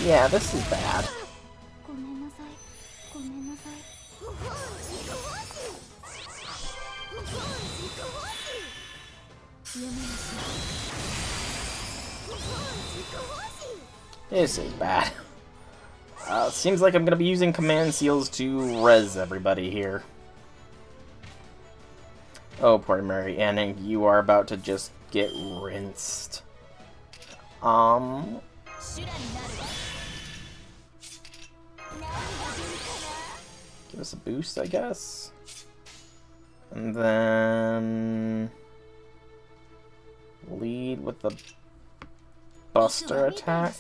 Yeah, this is bad. This is bad. Seems like I'm gonna be using command seals to res everybody here. Oh, poor Mary Anning, you are about to just get rinsed. Give us a boost, I guess. And then lead with the Buster attack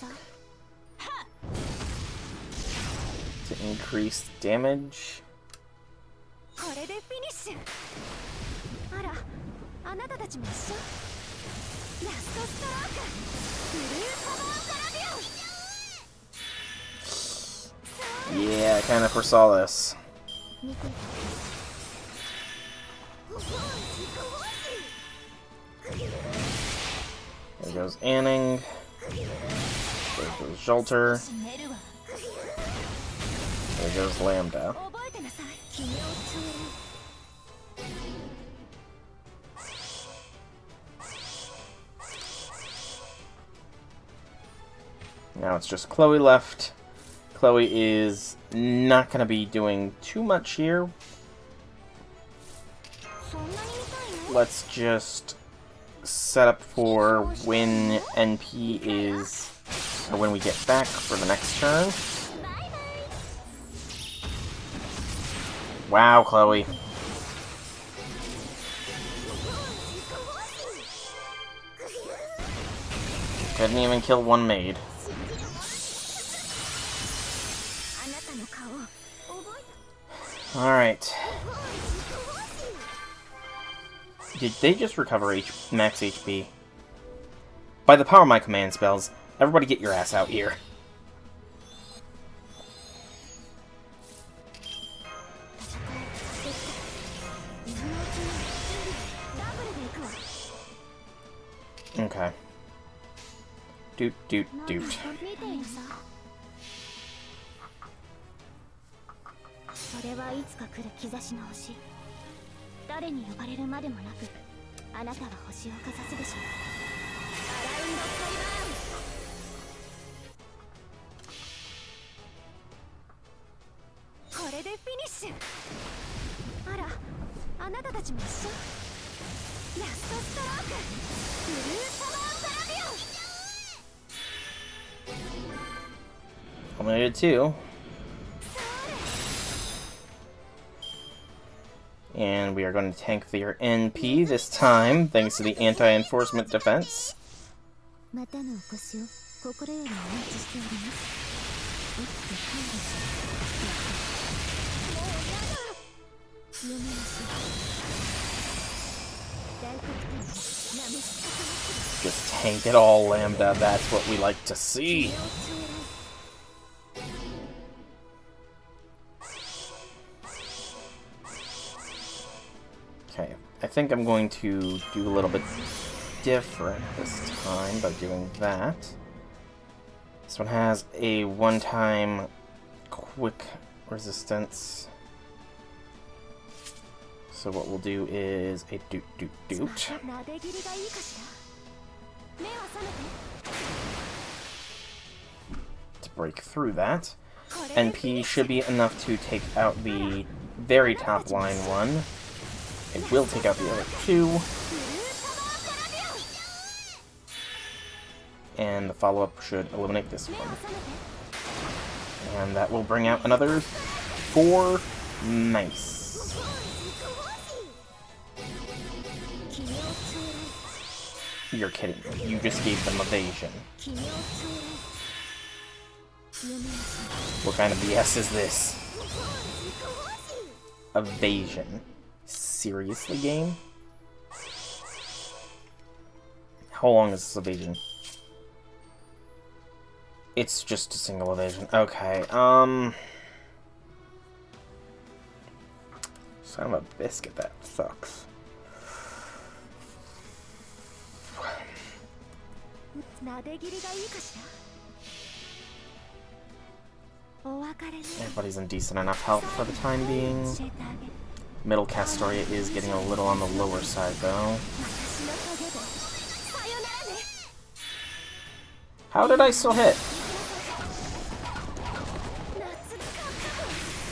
to increase damage. Yeah, I kind of foresaw this. There goes Anning. There goes Jolter. There goes Lambda. Now it's just Chloe left. Chloe is not going to be doing too much here. Let's just set up for when NP is, or when we get back for the next turn. Wow, Chloe. Couldn't even kill one maid. Alright. Did they just recover max HP? By the power of my command spells, everybody get your ass out here. Okay. Doot, doot, doot. Eliminated 2. And we are going to tank their NP this time, thanks to the anti-enforcement defense. Just tank it all, Lambda. That's what we like to see. Okay, I think I'm going to do a little bit different this time by doing that. This one has a one-time quick resistance. So what we'll do is a doot. To break through that. NP should be enough to take out the very top line one. It will take out the other 2. And the follow-up should eliminate this one. And that will bring out another 4. Nice. You're kidding me. You just gave them evasion. What kind of BS is this? Evasion. Seriously, game? How long is this evasion? It's just a single evasion. Okay, Son of a biscuit, that sucks. Everybody's in decent enough health for the time being. Middle Castoria is getting a little on the lower side, though. How did I still hit?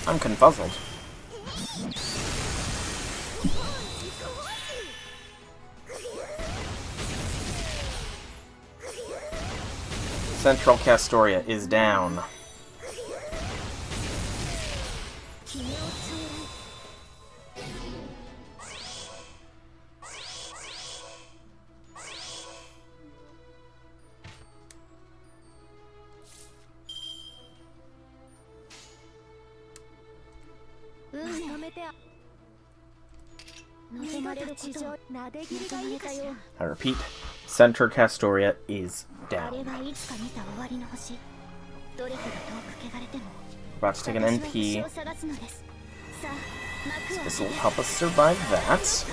I'm confuzzled. Central Castoria is down. I repeat, Center Castoria is down. About to take an NP. So this will help us survive that.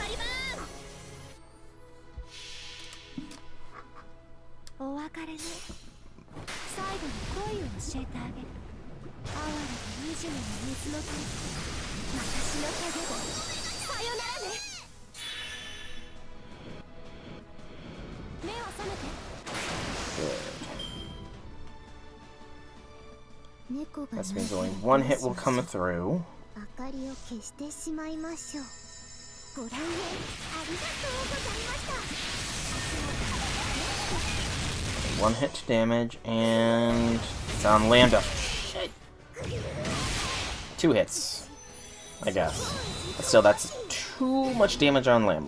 This means only one hit will come through. One hit to damage, and it's on Lambda. Shit. 2 hits, I guess. But still, that's too much damage on Lam.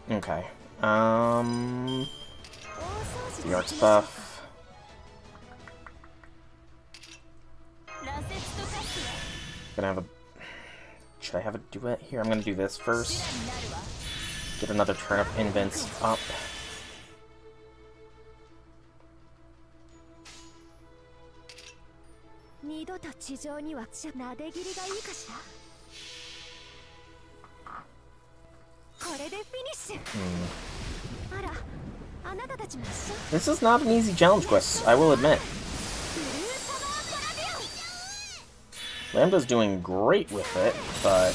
Okay. The arts buff. Gonna have a. Should I have a duet here? I'm gonna do this first. Get another turn of invents up. This is not an easy challenge quest, I will admit. Lambda's doing great with it, but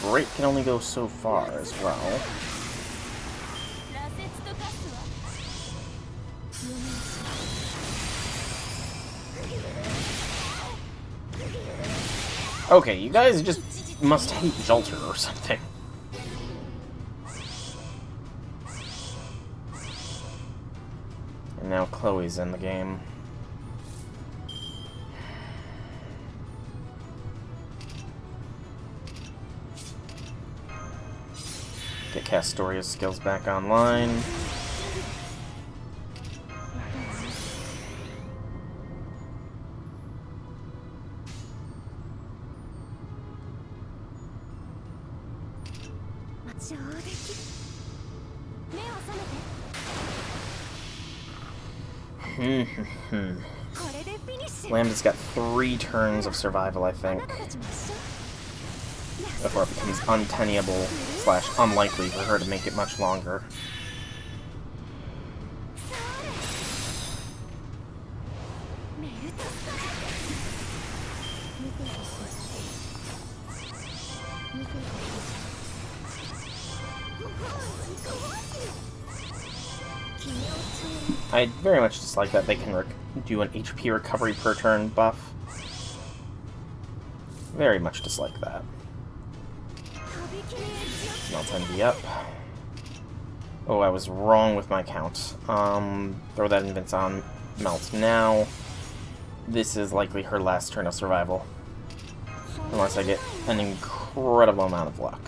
great can only go so far as well. Okay, you guys just must hate Jolter or something. And now Chloe's in the game. Get Castoria's skills back online. Lambda's got 3 turns of survival, I think, before it becomes untenable / unlikely for her to make it much longer. I very much dislike that they can do an HP recovery per turn buff. Very much dislike that. Melt NV up. Oh, I was wrong with my count. Throw that Invince on Melt now. This is likely her last turn of survival. Unless I get an incredible amount of luck.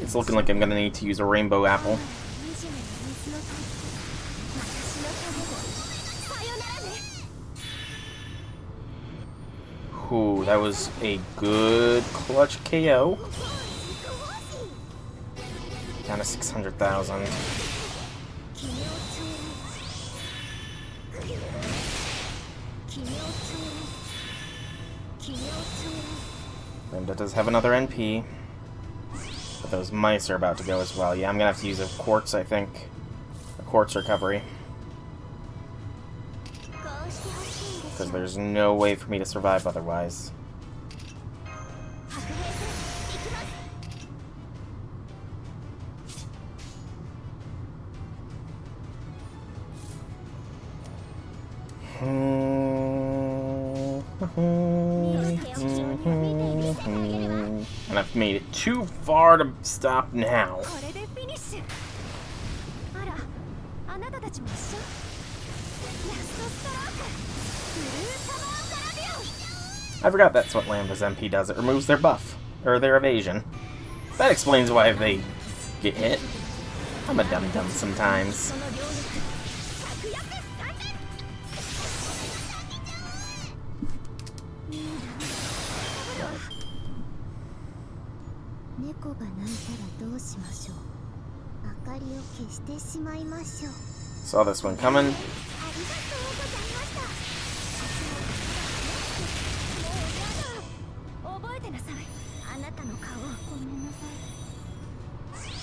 It's looking like I'm gonna need to use a rainbow apple. Ooh, that was a good clutch KO. Down to 600,000. Lambda does have another NP. But those mice are about to go as well. Yeah, I'm gonna have to use a quartz, I think. A quartz recovery. Because there's no way for me to survive otherwise. And I've made it too far to stop now. I forgot that's what Lambda's MP does. It removes their buff, or their evasion. That explains why they get hit. I'm a dum-dum sometimes. Saw this one coming.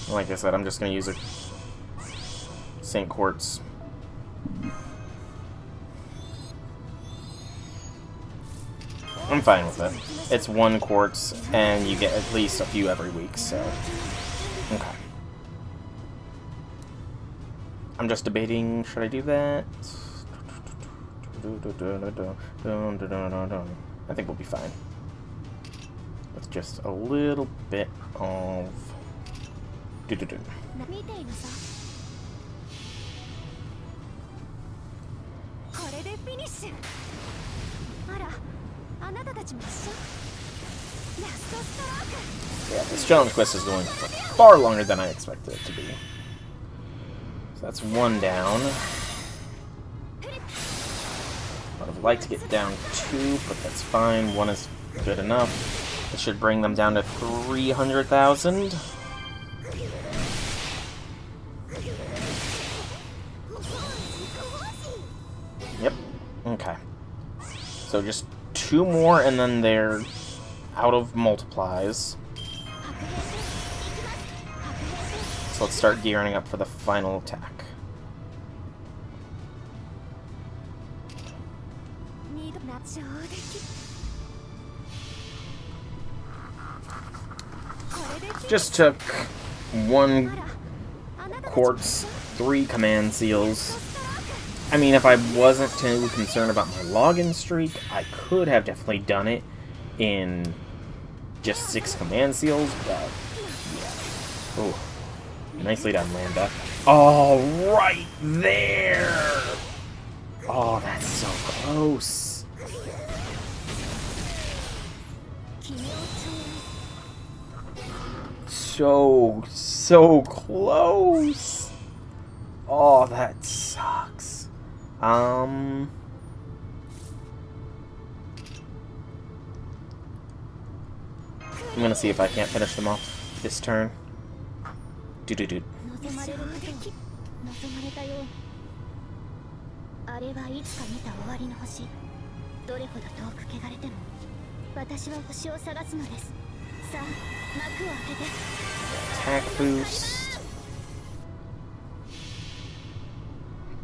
Like I said, I'm just going to use a St. Quartz. I'm fine with it. It's 1 quartz, and you get at least a few every week, so... Okay. I'm just debating, should I do that? I think we'll be fine. With just a little bit of... Yeah, this challenge quest is going far longer than I expected it to be. So that's 1 down. I'd have liked to get down 2, but that's fine. 1 is good enough. It should bring them down to 300,000. Yep. Okay. So just 2 more, and then they're out of multiplies. So let's start gearing up for the final attack. Just took 1 quartz, 3 command seals. I mean, if I wasn't too concerned about my login streak, I could have definitely done it in just 6 command seals, but yeah. Oh, nicely done, Lambda. Oh, right there! Oh, that's so close. So close. Oh, that sucks. I'm gonna see if I can't finish them off this turn. Do. Attack boost.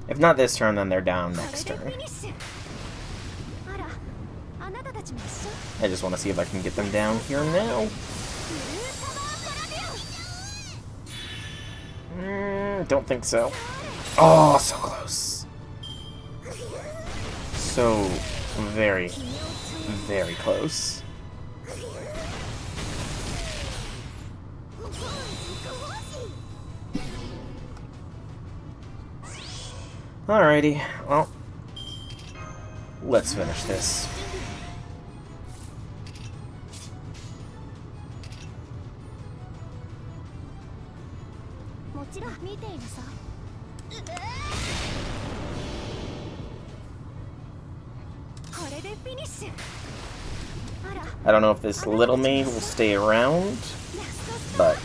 If not this turn, then they're down next turn. I just want to see if I can get them down here now. Don't think so. Oh, so close. So very, very close. Alrighty, well, let's finish this. I don't know if this little maid will stay around, but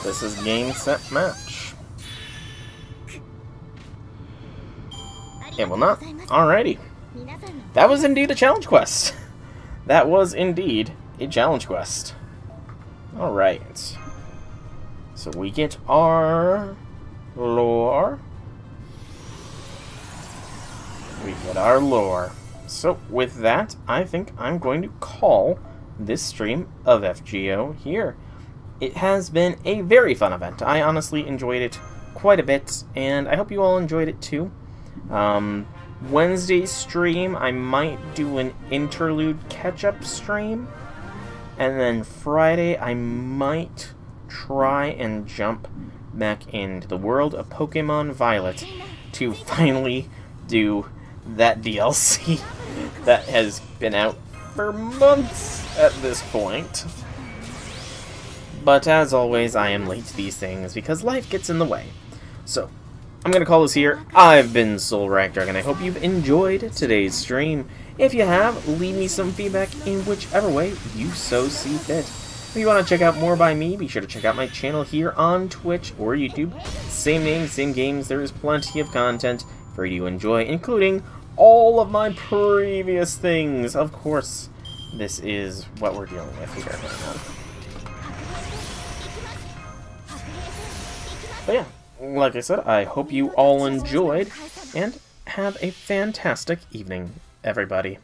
this is game, set, match. It will not. Alrighty. That was indeed a challenge quest. That was indeed a challenge quest. Alright. So we get our lore. We get our lore. So with that, I think I'm going to call this stream of FGO here. It has been a very fun event. I honestly enjoyed it quite a bit, and I hope you all enjoyed it too. Wednesday's stream, I might do an interlude catch-up stream, and then Friday I might try and jump back into the world of Pokemon Violet to finally do that DLC that has been out for months at this point. But as always, I am late to these things because life gets in the way. So, I'm going to call this here. I've been Soul Rakdragon. I hope you've enjoyed today's stream. If you have, leave me some feedback in whichever way you so see fit. If you want to check out more by me, be sure to check out my channel here on Twitch or YouTube. Same name, same games. There is plenty of content for you to enjoy, including all of my previous things. Of course, this is what we're dealing with here. But yeah, like I said, I hope you all enjoyed, and have a fantastic evening, everybody.